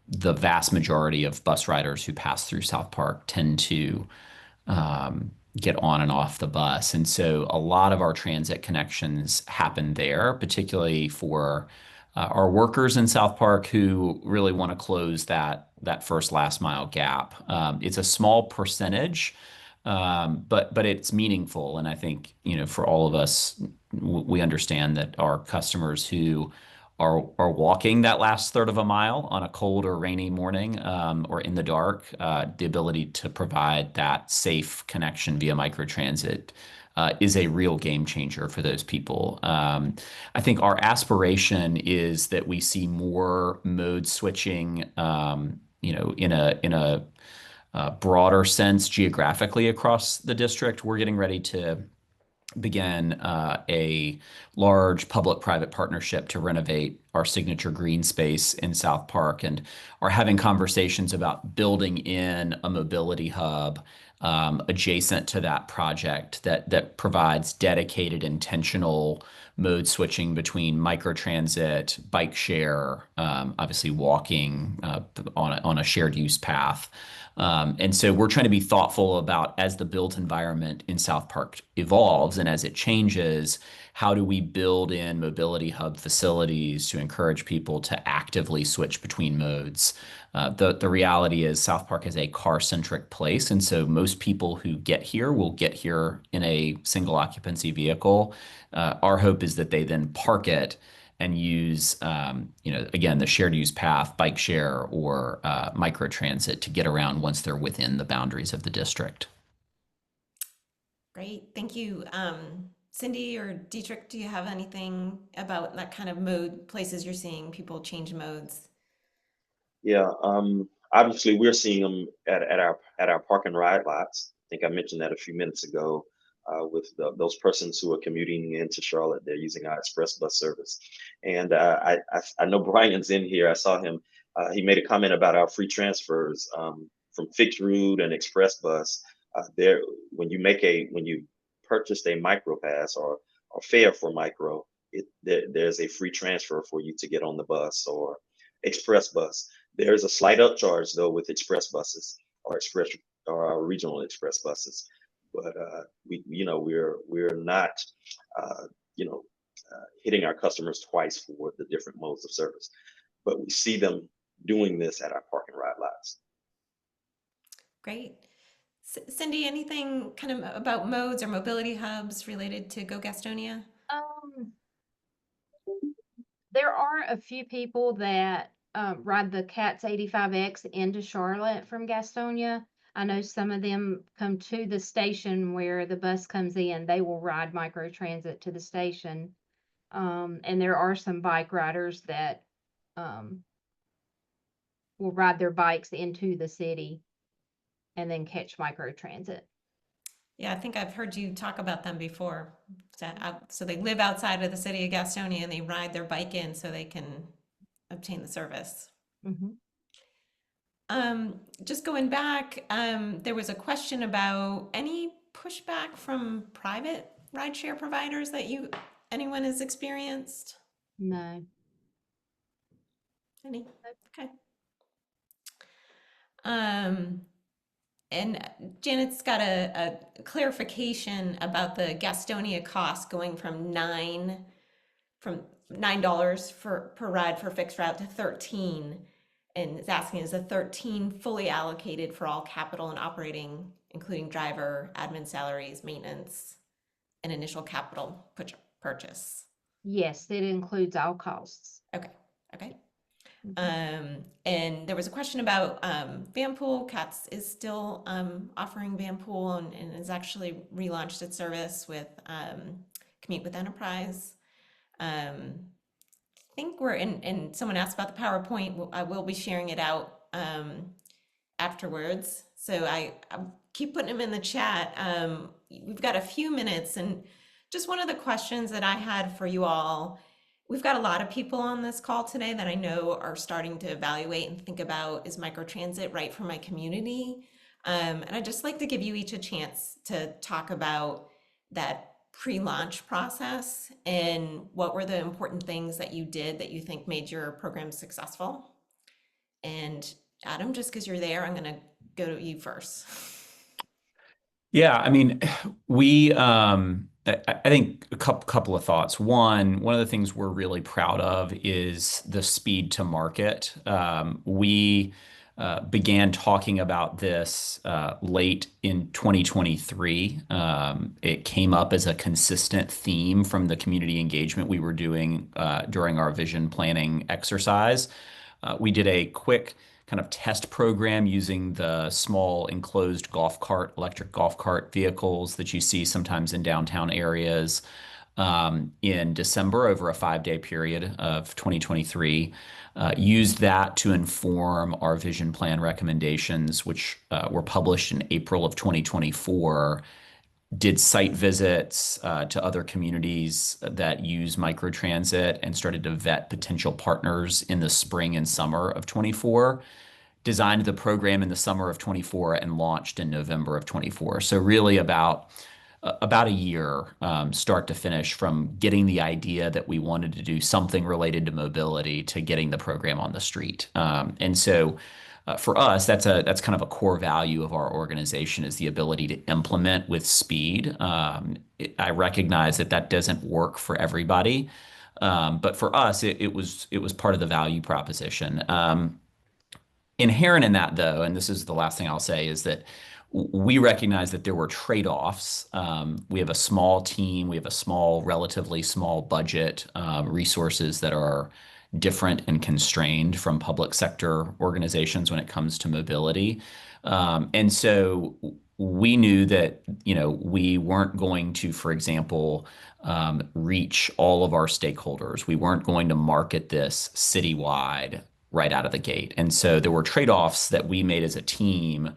the vast majority of bus riders who pass through South Park tend to get on and off the bus. And so a lot of our transit connections happen there, particularly for our workers in South Park who really want to close that first last mile gap. It's a small percentage, but it's meaningful. And I think, for all of us, we understand that our customers who are walking that last third of a mile on a cold or rainy morning or in the dark, the ability to provide that safe connection via microtransit is a real game changer for those people. I think our aspiration is that we see more mode switching, in a broader sense geographically across the district. We're getting ready to begin a large public-private partnership to renovate our signature green space in South Park, and are having conversations about building in a mobility hub adjacent to that project that provides dedicated, intentional mode switching between microtransit, bike share, obviously walking on a shared use path. And so we're trying to be thoughtful about, as the built environment in South Park evolves and as it changes, how do we build in mobility hub facilities to encourage people to actively switch between modes? The reality is South Park is a car-centric place, and so most people who get here will get here in a single occupancy vehicle. Our hope is that they then park it and use, again, the shared use path, bike share, or microtransit to get around once they're within the boundaries of the district. Great, thank you. Cindy or Dietrich, do you have anything about that kind of mode, places you're seeing people change modes? Yeah, obviously we're seeing them at our park and ride lots. I think I mentioned that a few minutes ago with those persons who are commuting into Charlotte. They're using our express bus service, and I know Brian's in here. I saw him He made a comment about our free transfers from fixed route and express bus. There, when you purchased a micro pass or fare for micro, there's a free transfer for you to get on the bus or express bus. There's a slight upcharge though with express buses or regional express buses, but we're not uh, you know hitting our customers twice for the different modes of service, but we see them doing this at our park and ride lots. Great. Cindy, anything kind of about modes or mobility hubs related to GoGastonia? Um, there are a few people that ride the CATS 85X into Charlotte from Gastonia. I know some of them come to the station where the bus comes in. They will ride microtransit to the station. And there are some bike riders that will ride their bikes into the city and then catch microtransit. Yeah, I think I've heard you talk about them before. So they live outside of the city of Gastonia and they ride their bike in so they can obtain the service. Mm-hmm. Just going back, there was a question about any pushback from private rideshare providers that anyone has experienced? No. Any? Okay. And Janet's got a clarification about the Gastonia cost going from $9 per ride for fixed route to 13, and is asking, is the 13 fully allocated for all capital and operating, including driver, admin salaries, maintenance, and initial capital purchase? Yes, it includes all costs. Okay. And there was a question about Vanpool. CATS is still offering Vanpool and has actually relaunched its service with Commute with Enterprise. I think we're in, and someone asked about the PowerPoint. I will be sharing it out afterwards. So I keep putting them in the chat. We've got a few minutes, and just one of the questions that I had for you all. We've got a lot of people on this call today that I know are starting to evaluate and think about, is microtransit right for my community? And I'd just like to give you each a chance to talk about that pre-launch process and what were the important things that you did that you think made your program successful. And Adam, just because you're there, I'm going to go to you first. Yeah, I mean, I think a couple of thoughts. One of the things we're really proud of is the speed to market. We began talking about this late in 2023. It came up as a consistent theme from the community engagement we were doing during our vision planning exercise. We did a quick kind of test program using the small enclosed electric golf cart vehicles that you see sometimes in downtown areas in December over a 5-day period of 2023. Used that to inform our vision plan recommendations, which were published in April of 2024. Did site visits to other communities that use microtransit and started to vet potential partners in the spring and summer of 24. Designed the program in the summer of 24 and launched in November of 24. So really about a year, start to finish, from getting the idea that we wanted to do something related to mobility to getting the program on the street. And so for us, that's kind of a core value of our organization, is the ability to implement with speed. I recognize that doesn't work for everybody, but for us, it was part of the value proposition. Inherent in that, though, and this is the last thing I'll say, is that we recognize that there were trade-offs. We have a small team, we have a relatively small budget, resources that are different and constrained from public sector organizations when it comes to mobility. And so we knew that, we weren't going to, for example, reach all of our stakeholders. We weren't going to market this citywide right out of the gate. And so there were trade-offs that we made as a team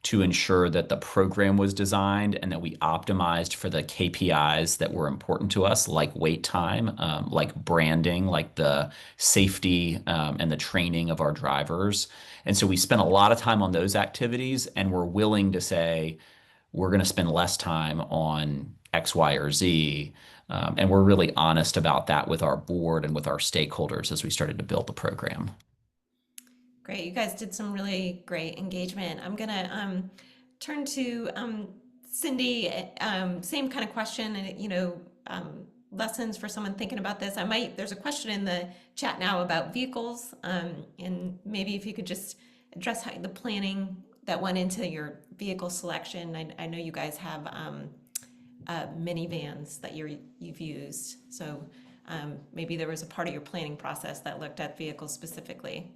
to ensure that the program was designed and that we optimized for the KPIs that were important to us, like wait time, like branding, like the safety and the training of our drivers. And so we spent a lot of time on those activities, and we're willing to say we're going to spend less time on X, Y, or Z. And we're really honest about that with our board and with our stakeholders as we started to build the program. Great, you guys did some really great engagement. I'm gonna turn to Cindy. Same kind of question, and lessons for someone thinking about this. There's a question in the chat now about vehicles, and maybe if you could just address the planning that went into your vehicle selection. I know you guys have minivans that you've used, so maybe there was a part of your planning process that looked at vehicles specifically.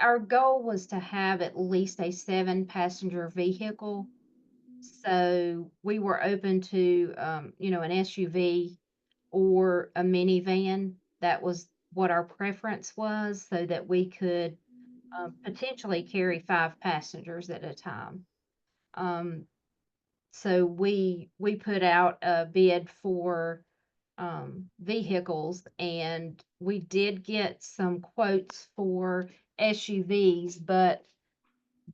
Our goal was to have at least a 7-passenger vehicle. So we were open to, an SUV or a minivan. That was what our preference was, so that we could potentially carry 5 passengers at a time. So we put out a bid for vehicles, and we did get some quotes for SUVs, but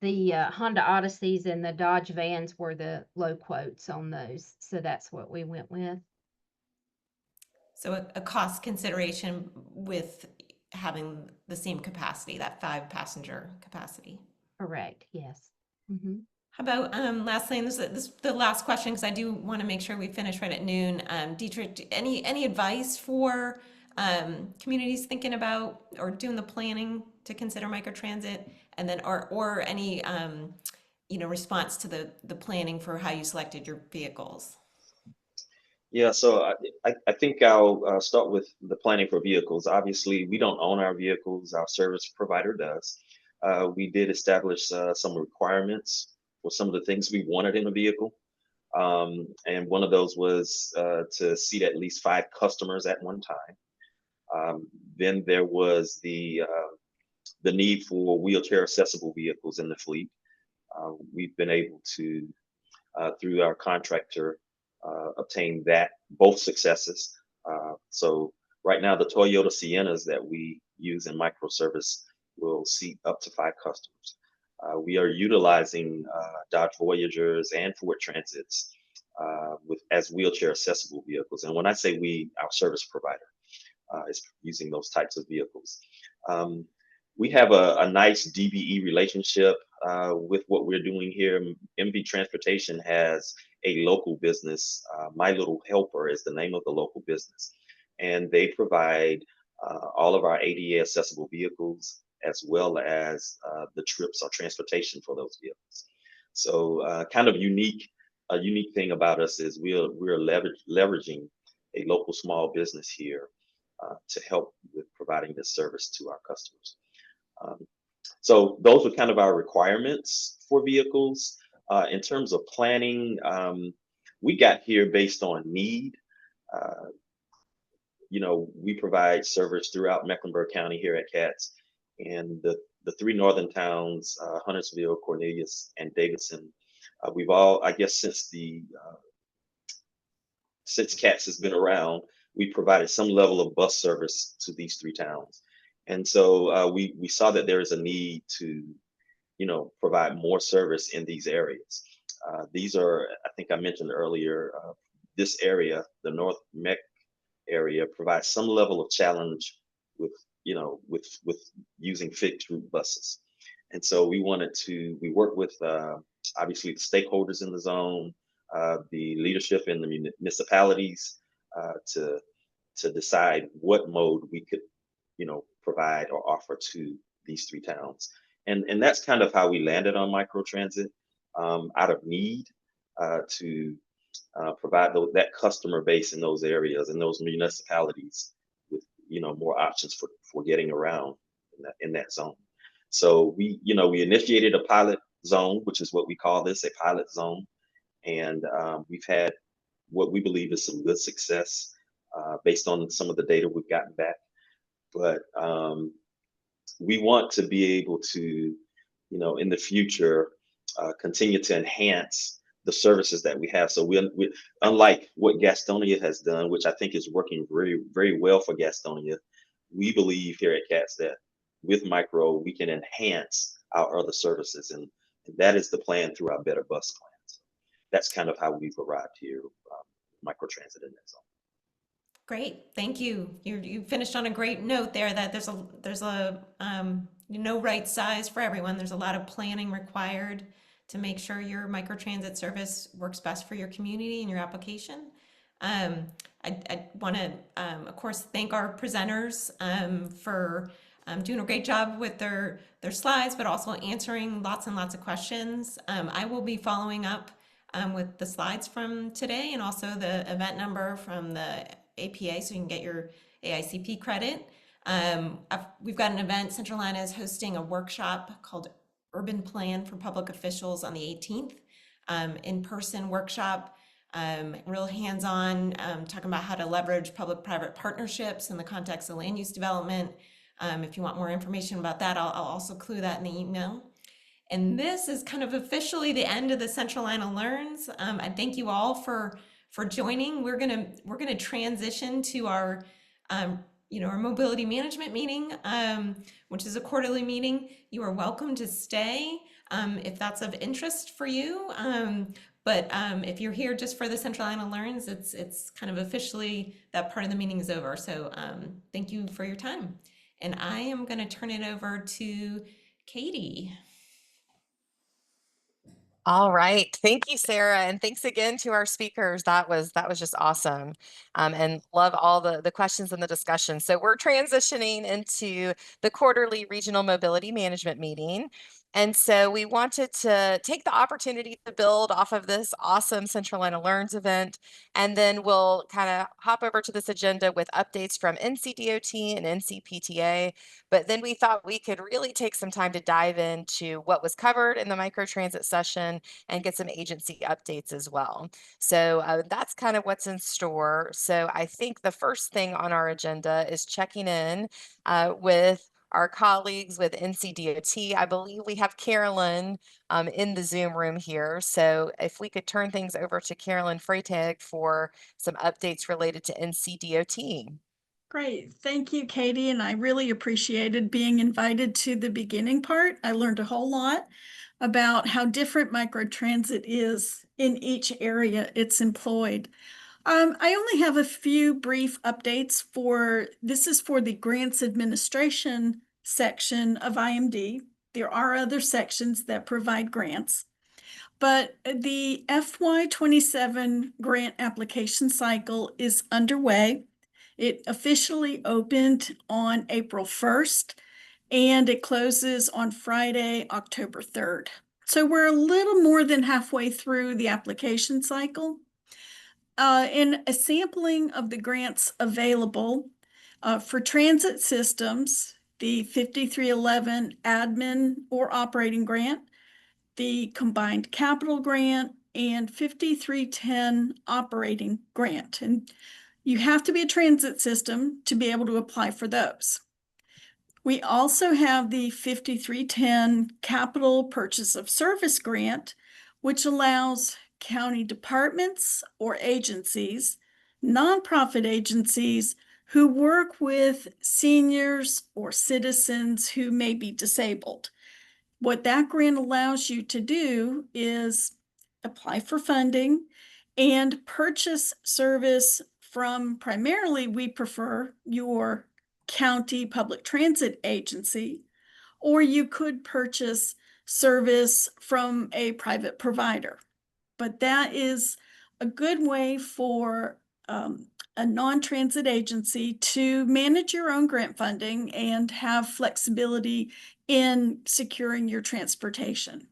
the Honda Odysseys and the Dodge Vans were the low quotes on those. So that's what we went with. So a cost consideration with having the same capacity, that 5-passenger capacity. Correct. Yes. Mm-hmm. How about lastly, and this is the last question because I do want to make sure we finish right at noon. Dietrich, any advice for communities thinking about or doing the planning to consider microtransit, and then or any response to the planning for how you selected your vehicles? Yeah, so I think I'll start with the planning for vehicles. Obviously, we don't own our vehicles, our service provider does. We did establish some requirements for some of the things we wanted in a vehicle. And one of those was to seat at least 5 customers at one time. Then there was the need for wheelchair accessible vehicles in the fleet. We've been able to, through our contractor, obtain that both successes. So right now, the Toyota Siennas that we use in microservice will seat up to 5 customers. We are utilizing Dodge Voyagers and Ford Transits as wheelchair accessible vehicles. And when I say we, our service provider is using those types of vehicles. We have a nice DBE relationship with what we're doing here. MV Transportation has a local business. My Little Helper is the name of the local business. And they provide all of our ADA accessible vehicles, as well as the trips or transportation for those vehicles. So kind of a unique thing about us is we're leveraging a local small business here to help with providing this service to our customers. So those are kind of our requirements for vehicles. In terms of planning, we got here based on need. We provide service throughout Mecklenburg County here at CATS, and the 3 northern towns, Huntersville, Cornelius, and Davidson. We've all, I guess, since CATS has been around, we provided some level of bus service to these 3 towns. And so we saw that there is a need to, provide more service in these areas. These are, I think I mentioned earlier, this area, the North Mech area, provides some level of challenge with using fixed route buses. And so we work with obviously the stakeholders in the zone, the leadership in the municipalities to decide what mode we could, provide or offer to these 3 towns. And that's kind of how we landed on microtransit, out of need to provide that customer base in those areas and those municipalities with more options for getting around in that zone. So we initiated a pilot zone, which is what we call this, a pilot zone, and we've had what we believe is some good success based on some of the data we've gotten back. But we want to be able to, in the future, continue to enhance the services that we have. So we unlike what Gastonia has done, which I think is working very, very well for Gastonia, we believe here at CATS that with micro, we can enhance our other services. And that is the plan through our Better Bus plan. So that's kind of how we've arrived here, microtransit in that zone. Great, thank you. You finished on a great note there that there's a no right size for everyone. There's a lot of planning required to make sure your microtransit service works best for your community and your application. I want to, of course, thank our presenters for doing a great job with their slides, but also answering lots and lots of questions. I will be following up with the slides from today and also the event number from the APA so you can get your AICP credit. We've got an event, Centralina is hosting a workshop called Urban Plan for Public Officials on the 18th, in-person workshop, real hands-on, talking about how to leverage public-private partnerships in the context of land use development. If you want more information about that, I'll also clue that in the email. And this is kind of officially the end of the Centralina Learns. I thank you all for joining. We're gonna transition to our our mobility management meeting, which is a quarterly meeting. You are welcome to stay if that's of interest for you. But if you're here just for the Centralina Learns, it's kind of officially that part of the meeting is over. So thank you for your time. And I am going to turn it over to Katie. All right. Thank you, Sarah. And thanks again to our speakers. That was just awesome. And love all the questions and the discussion. So we're transitioning into the quarterly regional mobility management meeting. And so we wanted to take the opportunity to build off of this awesome Centralina Learns event. And then we'll kind of hop over to this agenda with updates from NCDOT and NCPTA. But then we thought we could really take some time to dive into what was covered in the microtransit session and get some agency updates as well. So that's kind of what's in store. So I think the first thing on our agenda is checking in with our colleagues with NCDOT. I believe we have Carolyn in the Zoom room here. So if we could turn things over to Carolyn Freytag for some updates related to NCDOT. Great. Thank you, Katie. And I really appreciated being invited to the beginning part. I learned a whole lot about how different microtransit is in each area it's employed. I only have a few brief updates this is for the grants administration section of IMD. There are other sections that provide grants, but the FY27 grant application cycle is underway. It officially opened on April 1st and it closes on Friday, October 3rd. So we're a little more than halfway through the application cycle. In a sampling of the grants available for transit systems, the 5311 admin or operating grant, the combined capital grant, and 5310 operating grant. And you have to be a transit system to be able to apply for those. We also have the 5310 capital purchase of service grant, which allows county departments or agencies, nonprofit agencies who work with seniors or citizens who may be disabled. What that grant allows you to do is apply for funding and purchase service from primarily, we prefer your county public transit agency, or you could purchase service from a private provider. But that is a good way for a non-transit agency to manage your own grant funding and have flexibility in securing your transportation.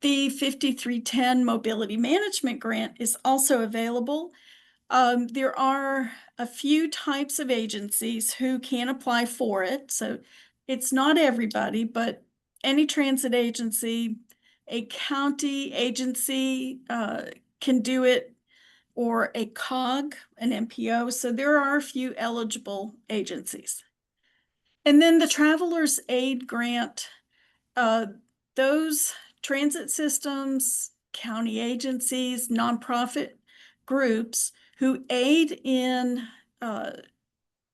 The 5310 Mobility Management Grant is also available. There are a few types of agencies who can apply for it. So it's not everybody, but any transit agency, a county agency can do it, or a COG, an MPO. So there are a few eligible agencies. And then the Traveler's Aid Grant, those transit systems, county agencies, nonprofit groups who aid in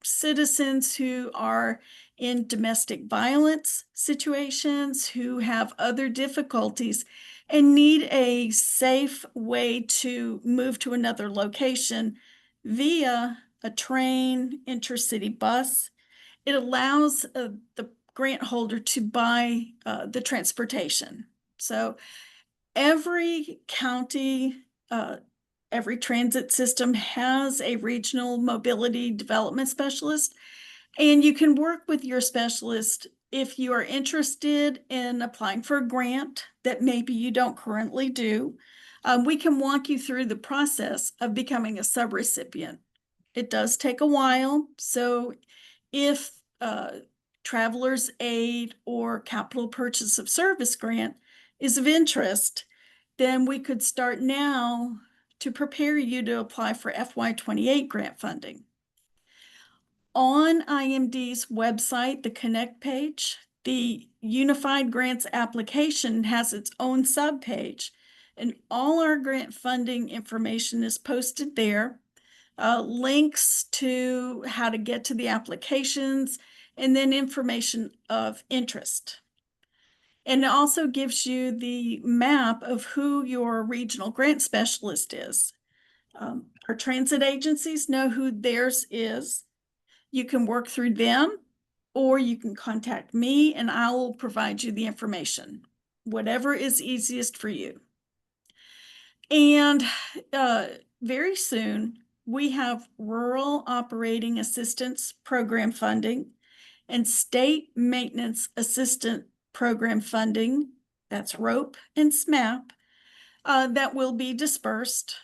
citizens who are in domestic violence situations, who have other difficulties, and need a safe way to move to another location via a train, intercity bus. It allows the grant holder to buy the transportation. So every county, every transit system has a regional mobility development specialist, and you can work with your specialist if you are interested in applying for a grant that maybe you don't currently do. We can walk you through the process of becoming a subrecipient. It does take a while, so if Traveler's Aid or Capital Purchase of Service grant is of interest, then we could start now to prepare you to apply for FY28 grant funding. On IMD's website, the Connect page, the Unified Grants application has its own subpage, and all our grant funding information is posted there. Links to how to get to the applications, and then information of interest. And it also gives you the map of who your regional grant specialist is. Our transit agencies know who theirs is. You can work through them, or you can contact me and I will provide you the information, whatever is easiest for you. And very soon, we have Rural Operating Assistance Program funding and State Maintenance Assistant Program funding, that's ROPE and SMAP, that will be dispersed.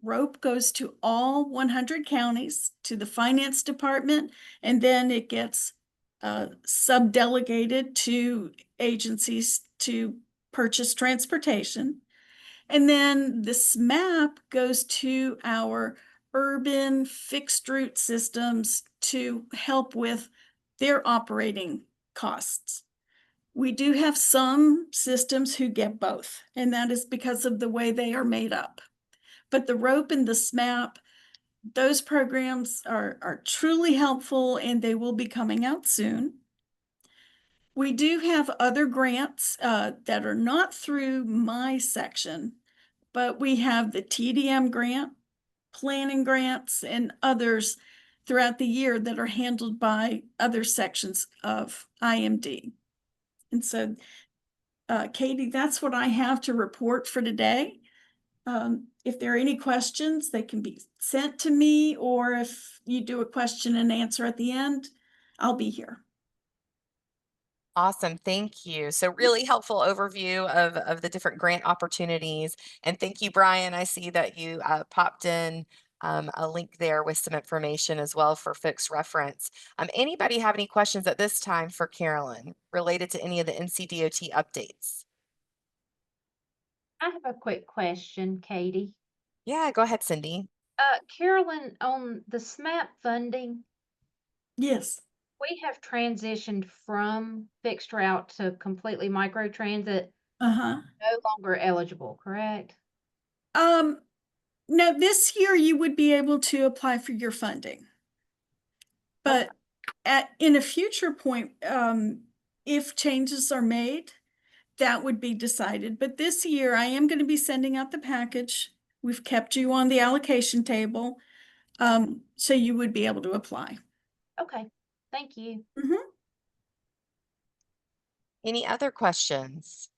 ROPE goes to all 100 counties, to the finance department, and then it gets subdelegated to agencies to purchase transportation. And then the SMAP goes to our urban fixed route systems to help with their operating costs. We do have some systems who get both, and that is because of the way they are made up. But the ROPE and the SMAP, those programs are truly helpful, and they will be coming out soon. We do have other grants that are not through my section, but we have the TDM grant, planning grants, and others throughout the year that are handled by other sections of IMD. And so, Katie, that's what I have to report for today. If there are any questions, they can be sent to me, or if you do a question and answer at the end, I'll be here. Awesome. Thank you. So really helpful overview of the different grant opportunities. And thank you, Brian. I see that you popped in a link there with some information as well for folks' reference. Anybody have any questions at this time for Carolyn related to any of the NCDOT updates? I have a quick question, Katie. Yeah, go ahead, Cindy. Carolyn, on the SMAP funding, Yes. we have transitioned from fixed route to completely microtransit, Uh-huh. no longer eligible, correct? Now this year you would be able to apply for your funding. But in a future point, if changes are made, that would be decided. But this year I am going to be sending out the package. We've kept you on the allocation table, so you would be able to apply. Okay, thank you. Any other questions?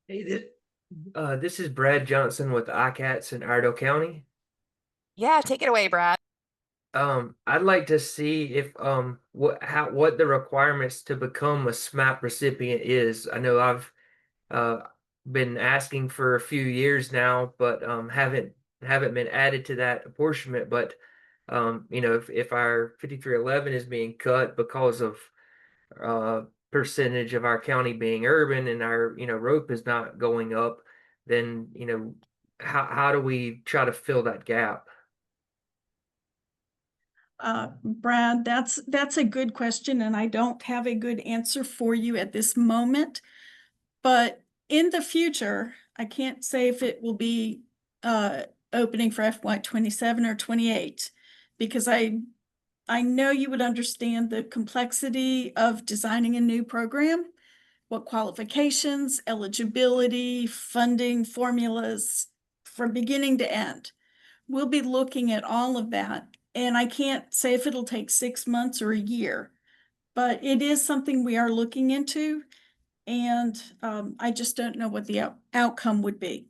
Hey, this is Brad Johnson with ICATS in Iredell County. Yeah, take it away, Brad. I'd like to see if what the requirements to become a SMAP recipient is. I know I've been asking for a few years now, but haven't been added to that apportionment. But you know, if our 5311 is being cut because of percentage of our county being urban and our ROPE is not going up, then how do we try to fill that gap? Brad, that's a good question, and I don't have a good answer for you at this moment. But in the future, I can't say if it will be opening for FY27 or 28, because I know you would understand the complexity of designing a new program, what qualifications, eligibility, funding, formulas from beginning to end. We'll be looking at all of that. And I can't say if it'll take 6 months or a year, but it is something we are looking into. And I just don't know what the outcome would be.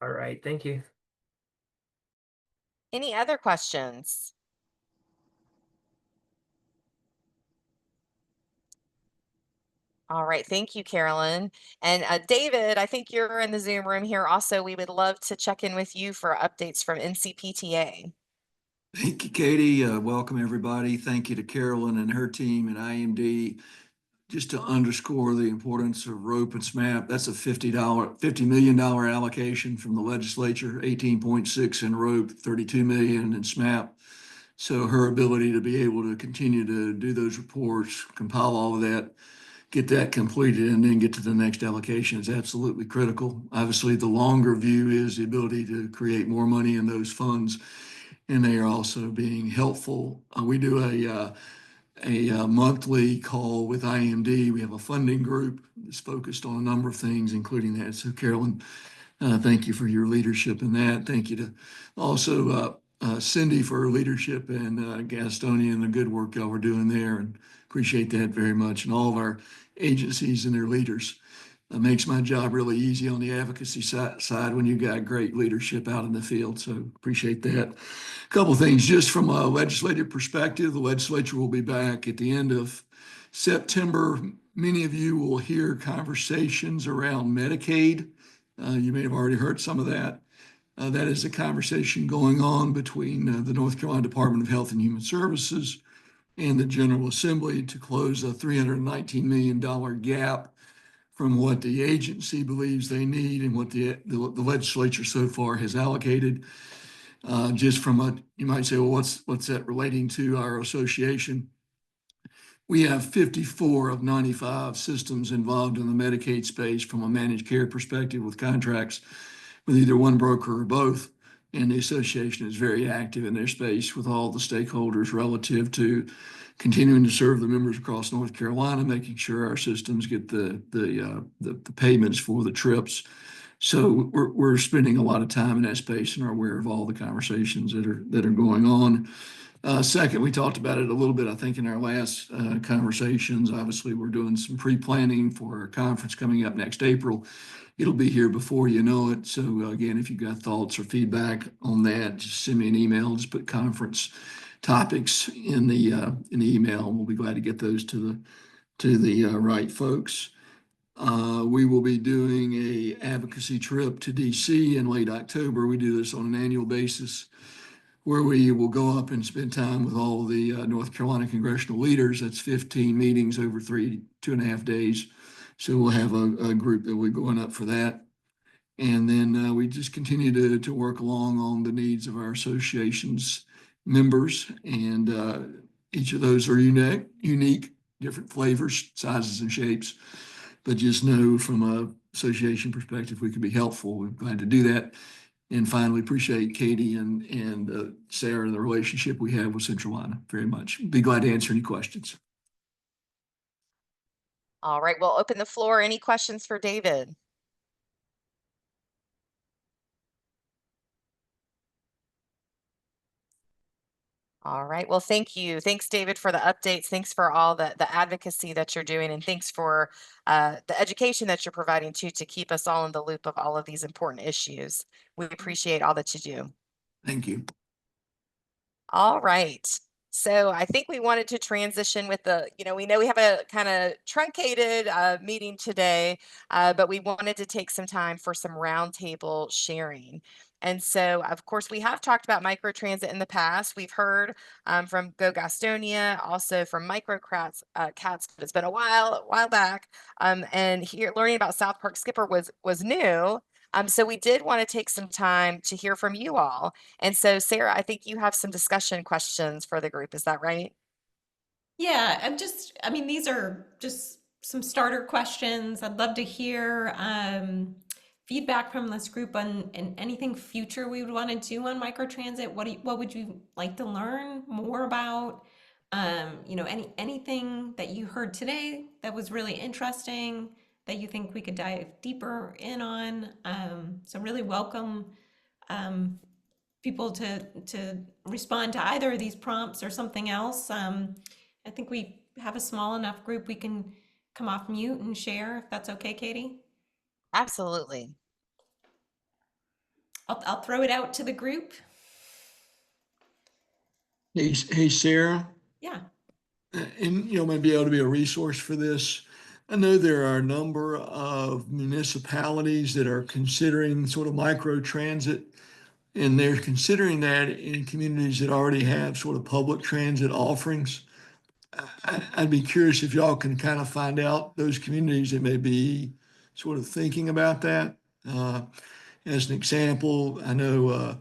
All right, thank you. Any other questions? All right, thank you, Carolyn. And David, I think you're in the Zoom room here also. We would love to check in with you for updates from NCPTA. Thank you, Katie. Welcome, everybody. Thank you to Carolyn and her team at IMD. Just to underscore the importance of rope and SMAP, that's a $50 million allocation from the legislature, 18.6 in rope, 32 million in SMAP. So her ability to be able to continue to do those reports, compile all of that, get that completed, and then get to the next allocation is absolutely critical. Obviously, the longer view is the ability to create more money in those funds, and they are also being helpful. We do a monthly call with IMD. We have a funding group that's focused on a number of things, including that. So Carolyn, thank you for your leadership in that. Thank you to also Cindy for her leadership and Gastonia and the good work y'all were doing there, and appreciate that very much. And all of our agencies and their leaders. Makes my job really easy on the advocacy side when you got great leadership out in the field. So appreciate that. A couple of things just from a legislative perspective. The legislature will be back at the end of September. Many of you will hear conversations around Medicaid. You may have already heard some of that. That is a conversation going on between the North Carolina Department of Health and Human Services and the General Assembly to close a $319 million gap from what the agency believes they need and what the legislature so far has allocated. Just from a, you might say, well, what's that relating to our association? We have 54 of 95 systems involved in the Medicaid space from a managed care perspective with contracts with either one broker or both. And the association is very active in their space with all the stakeholders relative to continuing to serve the members across North Carolina, making sure our systems get the payments for the trips. So we're spending a lot of time in that space and are aware of all the conversations that are going on. Second, we talked about it a little bit, I think, in our last conversations. Obviously, we're doing some pre-planning for our conference coming up next April. It'll be here before you know it. So again, if you've got thoughts or feedback on that, just send me an email. Just put conference topics in the email, and we'll be glad to get those to the right folks. We will be doing a advocacy trip to DC in late October. We do this on an annual basis, where we will go up and spend time with all the North Carolina congressional leaders. That's 15 meetings over 2.5 days. So we'll have a group that we're going up for that. And then we just continue to work along on the needs of our association's members. And each of those are unique, different flavors, sizes, and shapes. But just know from an association perspective, we can be helpful. We're glad to do that. And finally, appreciate Katie and Sarah and the relationship we have with Centralina very much. Be glad to answer any questions. All right, we'll open the floor. Any questions for David? All right, well, thank you. Thanks, David, for the updates. Thanks for all the advocacy that you're doing, and thanks for the education that you're providing too, to keep us all in the loop of all of these important issues. We appreciate all that you do. Thank you. All right. So I think we wanted to transition with we know we have a kind of truncated meeting today, but we wanted to take some time for some roundtable sharing. And so, of course, we have talked about microtransit in the past. We've heard from GoGastonia, also from Microcats, but it's been a while back. And here, learning about SouthPark Skipper was new. So we did want to take some time to hear from you all. And so, Sarah, I think you have some discussion questions for the group. Is that right? Yeah, I mean, these are just some starter questions. I'd love to hear feedback from this group on and anything future we would want to do on microtransit. What would you like to learn more about? Anything that you heard today that was really interesting that you think we could dive deeper in on. So really welcome people to respond to either of these prompts or something else. I think we have a small enough group we can come off mute and share if that's okay, Katie. Absolutely. I'll throw it out to the group. Hey, Sarah, Yeah. and might be able to be a resource for this. I know there are a number of municipalities that are considering sort of micro transit, and they're considering that in communities that already have sort of public transit offerings. I'd be curious if y'all can kind of find out those communities that may be sort of thinking about that. As an example, I know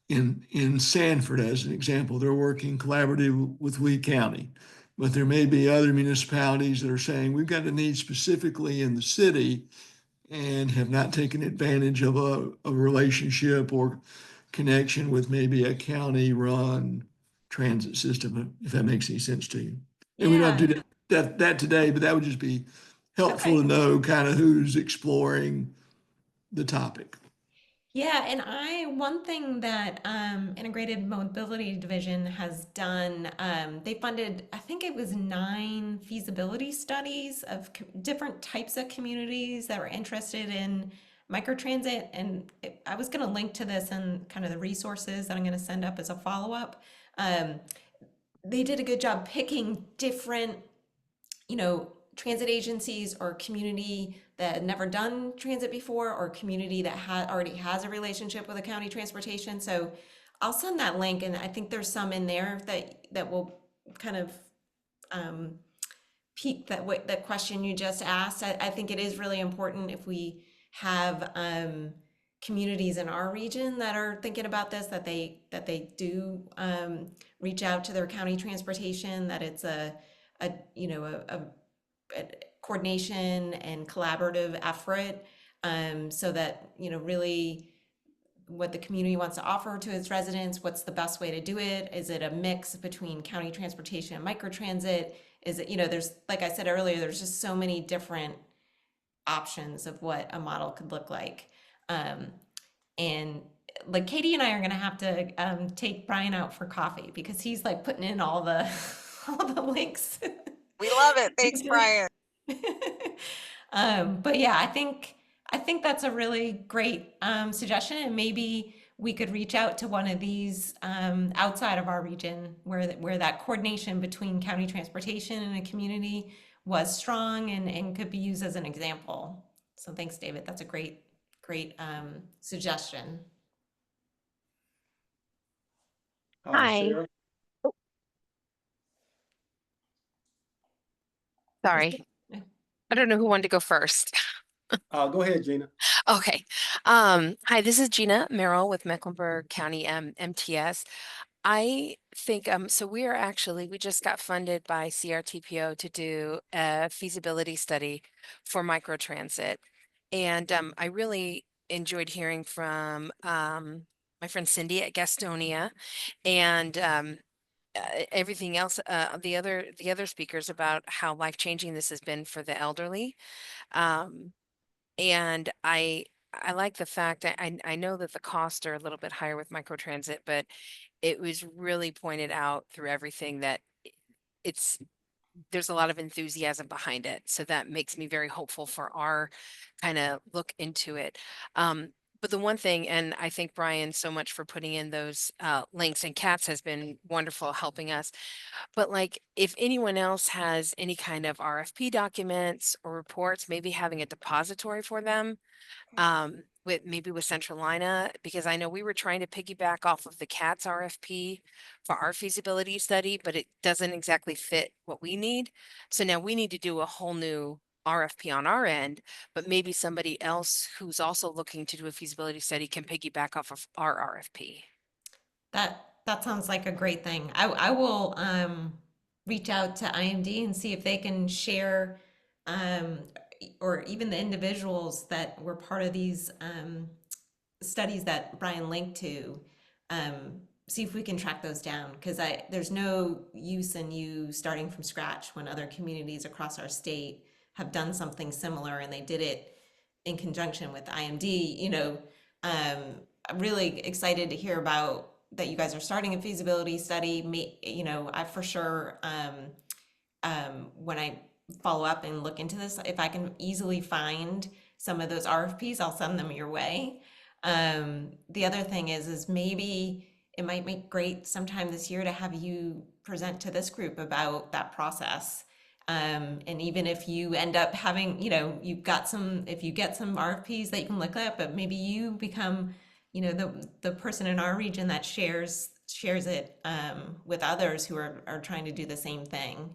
in Sanford, as an example, they're working collaborative with Lee County. But there may be other municipalities that are saying we've got a need specifically in the city and have not taken advantage of a relationship or connection with maybe a county-run transit system, if that makes any sense to you. And we don't have to do that today, but that would just be helpful to know kind of who's exploring the topic. Yeah, and one thing that Integrated Mobility Division has done, they funded, I think it was 9 feasibility studies of different types of communities that were interested in microtransit. And I was going to link to this and kind of the resources that I'm going to send up as a follow-up. They did a good job picking different transit agencies or community that had never done transit before or community that already has a relationship with a county transportation. So I'll send that link, and I think there's some in there that will kind of pique that question you just asked. I think it is really important if we have communities in our region that are thinking about this, that they do reach out to their county transportation, that it's a coordination and collaborative effort, so that really what the community wants to offer to its residents, what's the best way to do it? Is it a mix between county transportation and microtransit? Is it, there's, like I said earlier, there's just so many different options of what a model could look like. And like Katie and I are going to have to take Brian out for coffee because he's like putting in all the all the links. We love it. Thanks, Brian. But yeah, I think that's a really great suggestion, and maybe we could reach out to one of these outside of our region where that coordination between county transportation and a community was strong and could be used as an example. So thanks, David. That's a great suggestion. Hi. Sorry. I don't know who wanted to go first. Go ahead, Gina. Okay. Hi, this is Gina Merrill with Mecklenburg County MTS. I think so we just got funded by CRTPO to do a feasibility study for microtransit. And I really enjoyed hearing from my friend Cindy at Gastonia and everything else, the other speakers about how life-changing this has been for the elderly. And I like the fact that I know that the costs are a little bit higher with microtransit, but it was really pointed out through everything that there's a lot of enthusiasm behind it. So that makes me very hopeful for our kind of look into it. But the one thing, and I thank Brian so much for putting in those links, and Katz has been wonderful helping us. But like, if anyone else has any kind of RFP documents or reports, maybe having a depository for them, with Centralina, because I know we were trying to piggyback off of the CATS RFP for our feasibility study, but it doesn't exactly fit what we need. So now we need to do a whole new RFP on our end, but maybe somebody else who's also looking to do a feasibility study can piggyback off of our RFP. That sounds like a great thing. I will reach out to IMD and see if they can share or even the individuals that were part of these studies that Brian linked to, see if we can track those down, because there's no use in you starting from scratch when other communities across our state have done something similar and they did it in conjunction with IMD. I'm really excited to hear about that you guys are starting a feasibility study. I for sure, when I follow up and look into this, if I can easily find some of those RFPs, I'll send them your way. The other thing is maybe it might make great sometime this year to have you present to this group about that process. And even if you end up having, if you get some RFPs that you can look at, but maybe you become, the person in our region that shares it with others who are trying to do the same thing.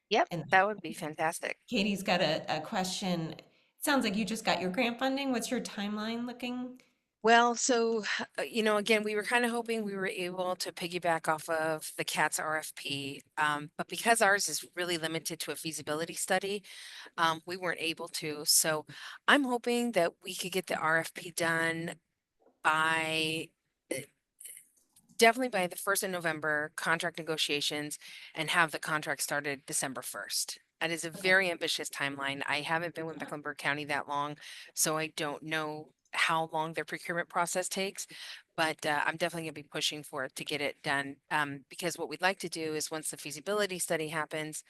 Yep, And that would be fantastic. Katie's got a question. It sounds like you just got your grant funding. What's your timeline looking? Well, so, again, we were kind of hoping we were able to piggyback off of the CATS RFP. But because ours is really limited to a feasibility study, we weren't able to. So I'm hoping that we could get the RFP done by definitely by the 1st of November, contract negotiations, and have the contract started December 1st. That is a very ambitious timeline. I haven't been with Mecklenburg County that long, so I don't know how long their procurement process takes, but I'm definitely going to be pushing for it to get it done. Because what we'd like to do is once the feasibility study happens,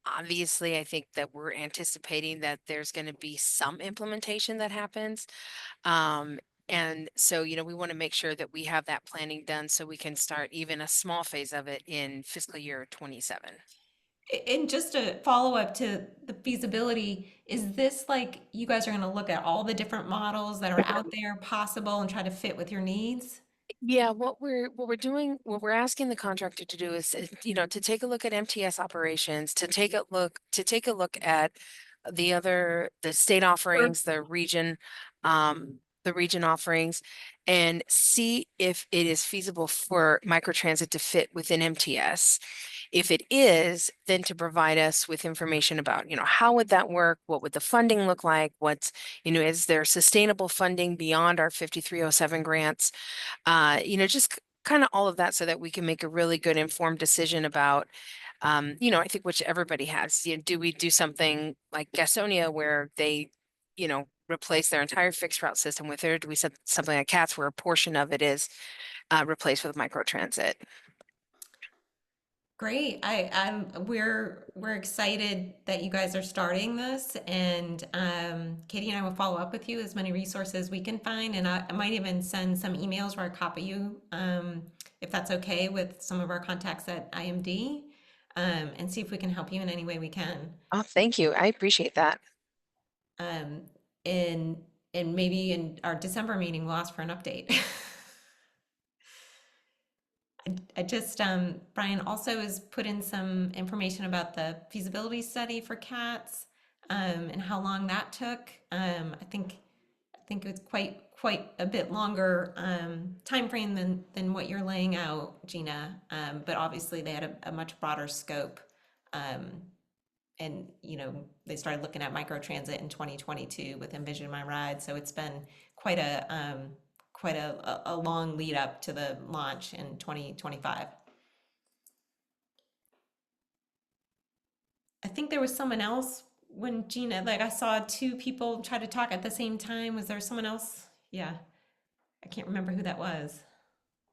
obviously, I think that we're anticipating that there's going to be some implementation that happens. And so, we want to make sure that we have that planning done so we can start even a small phase of it in fiscal year 27. And just a follow up to the feasibility, is this like you guys are going to look at all the different models that are out there possible and try to fit with your needs? Yeah, what we're doing, what we're asking the contractor to do is, to take a look at MTS operations, to take a look at the state offerings, the region offerings, and see if it is feasible for microtransit to fit within MTS. If it is, then to provide us with information about, how would that work? What would the funding look like? Is there sustainable funding beyond our 5307 grants? Just kind of all of that so that we can make a really good informed decision about, I think which everybody has. Do we do something like Gastonia where they, replace their entire fixed route system with it, or do we set something like CATS where a portion of it is replaced with microtransit? Great. We're excited that you guys are starting this, and Katie and I will follow up with you as many resources we can find, and I might even send some emails where I copy you, if that's okay, with some of our contacts at IMD, and see if we can help you in any way we can. Oh, thank you. I appreciate that. And maybe in our December meeting, we'll ask for an update. I just, Brian also has put in some information about the feasibility study for CATS, and how long that took. I think it was quite a bit longer timeframe than what you're laying out, Gina. But obviously they had a much broader scope. And they started looking at microtransit in 2022 with Envision My Ride. So it's been quite a long lead up to the launch in 2025. I think there was someone else when Gina, I saw two people try to talk at the same time. Was there someone else? Yeah, I can't remember who that was.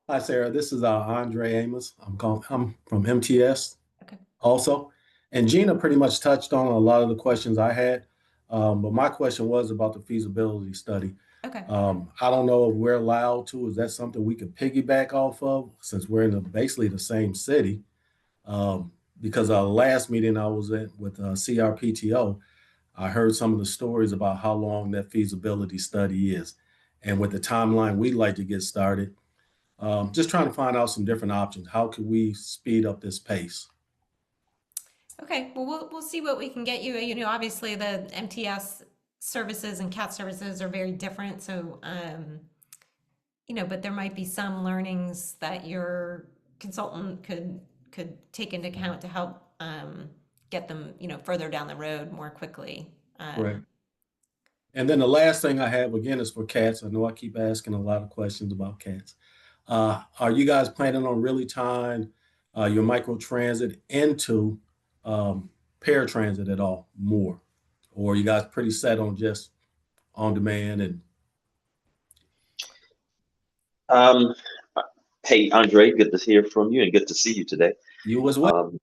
Hi, Sarah. This is Andre Amos. I'm from MTS Okay. also. And Gina pretty much touched on a lot of the questions I had. But my question was about the feasibility study. Okay. I don't know if we're allowed to. Is that something we could piggyback off of since we're in basically the same city? Because last meeting I was at with CRPTO, I heard some of the stories about how long that feasibility study is. And with the timeline we'd like to get started, just trying to find out some different options. How could we speed up this pace? Okay, well, we'll see what we can get you. You know, obviously the MTS services and CAT services are very different. So, you know, but there might be some learnings that your consultant could take into account to help get them, you know, further down the road more quickly. Right. And then the last thing I have again is for cats. I know I keep asking a lot of questions about cats. Are you guys planning on really tying your microtransit into paratransit at all more? Or are you guys pretty set on just on demand? And Um, hey, Andre, good to hear from you and good to see you today. you as well?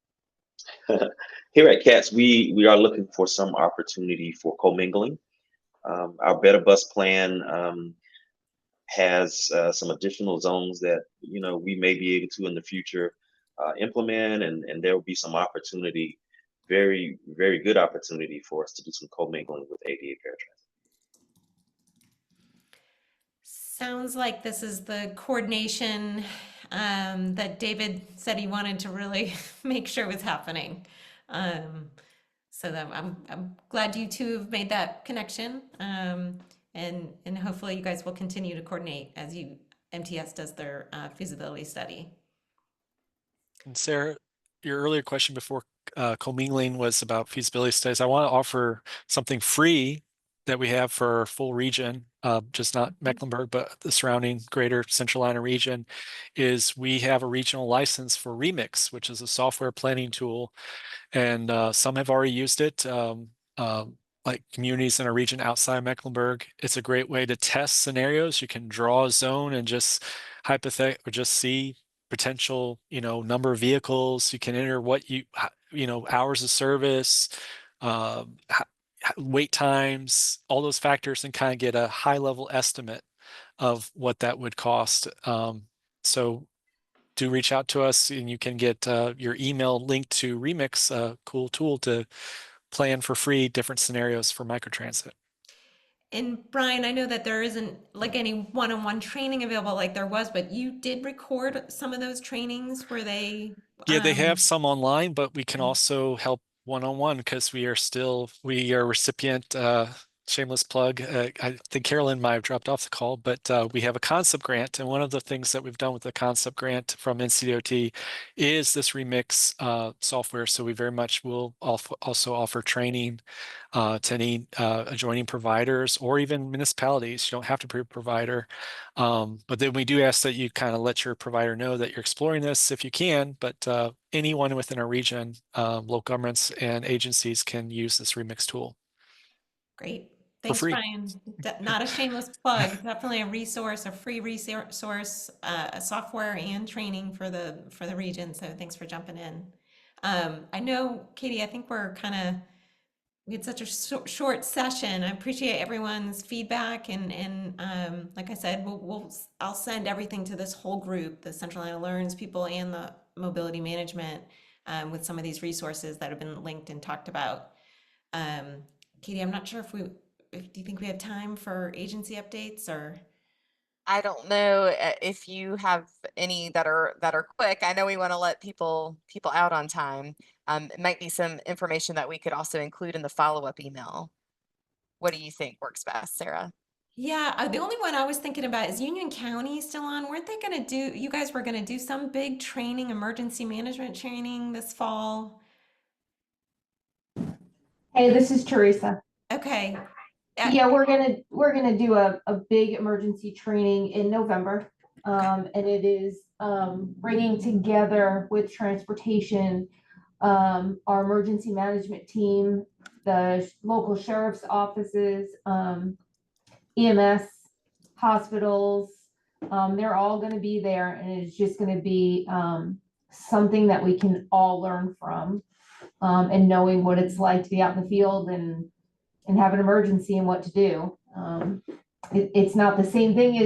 Um, here at CATS, we are looking for some opportunity for commingling. Our Better Bus plan has some additional zones that we may be able to in the future implement, and there will be some opportunity, very very good opportunity for us to do some commingling with ADA paratransit. Sounds like this is the coordination that David said he wanted to really make sure was happening. So that I'm glad you two have made that connection, and hopefully you guys will continue to coordinate as MTS does their feasibility study. And Sarah, your earlier question before commingling was about feasibility studies. I want to offer something free that we have for our full region, just not Mecklenburg, but the surrounding greater Centralina region, is we have a regional license for Remix, which is a software planning tool. And some have already used it, like communities in a region outside Mecklenburg. It's a great way to test scenarios. You can draw a zone and just or just see potential, number of vehicles. You can enter what hours of service, wait times, all those factors, and kind of get a high level estimate of what that would cost. So do reach out to us, and you can get your email linked to Remix, a cool tool to plan for free different scenarios for microtransit. And Brian, I know that there isn't like any one-on-one training available like there was, but you did record some of those trainings where they Yeah, they have some online, but we can also help one-on-one because we are recipient, shameless plug. I think Carolyn might have dropped off the call, but we have a concept grant. And one of the things that we've done with the concept grant from NCDOT is this Remix software. So we very much will also offer training to any adjoining providers or even municipalities. You don't have to be a provider. But then we do ask that you kind of let your provider know that you're exploring this if you can, but anyone within our region, local governments and agencies can use this Remix tool. Great. For Thanks, free. Brian. Not a shameless plug. Definitely a resource, a free resource, software and training for the region. So thanks for jumping in. I know, Katie, I think we had such a short session. I appreciate everyone's feedback, and like I said, I'll send everything to this whole group, the Centralina Learns people and the mobility management, with some of these resources that have been linked and talked about. Katie, I'm not sure do you think we have time for agency updates or? I don't know if you have any that are quick. I know we want to let people out on time. It might be some information that we could also include in the follow-up email. What do you think works best, Sarah? Yeah, the only one I was thinking about is Union County still on. Weren't they going to you guys were going to do some big training, emergency management training this fall? Hey, this is Teresa. Okay. Yeah, we're gonna do a big emergency training in November. And it is bringing together with transportation, our emergency management team, the local sheriff's offices, EMS, hospitals. They're all gonna be there, and it's just gonna be something that we can all learn from, and knowing what it's like to be out in the field and have an emergency and what to do. It's not the same thing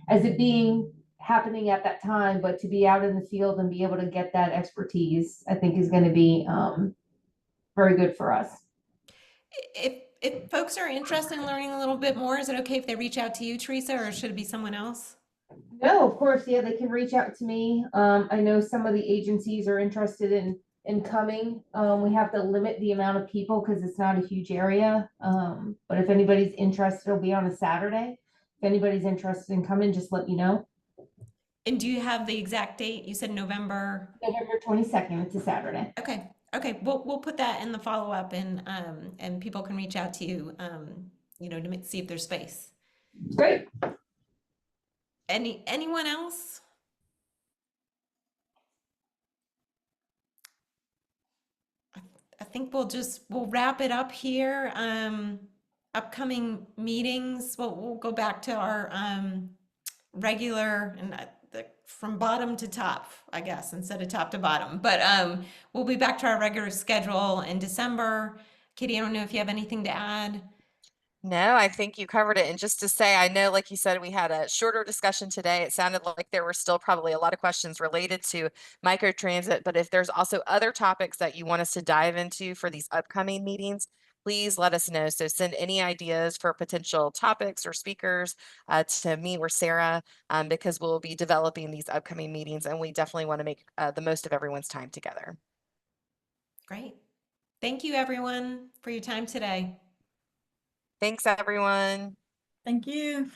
as it being happening at that time, but to be out in the field and be able to get that expertise, I think is going to be very good for us. If folks are interested in learning a little bit more, is it okay if they reach out to you, Teresa, or should it be someone else? No, of course, yeah, they can reach out to me. I know some of the agencies are interested in in coming. We have to limit the amount of people because it's not a huge area. But if anybody's interested, it'll be on a Saturday. If anybody's interested in coming, just let me know. And do you have the exact date? You said November. November 22nd, it's a Saturday. Okay. Okay. We'll put that in the follow-up and people can reach out to you, you know, to see if there's space. Great. Anyone else? I think we'll wrap it up here. Upcoming meetings, we'll go back to our regular and from bottom to top, I guess, instead of top to bottom. But we'll be back to our regular schedule in December. Katie, I don't know if you have anything to add. No, I think you covered it. And just to say, I know, like you said, we had a shorter discussion today. It sounded like there were still probably a lot of questions related to microtransit, but if there's also other topics that you want us to dive into for these upcoming meetings, please let us know. So send any ideas for potential topics or speakers to me or Sarah, because we'll be developing these upcoming meetings and we definitely want to make the most of everyone's time together. Great. Thank you, everyone, for your time today. Thanks, everyone. Thank you.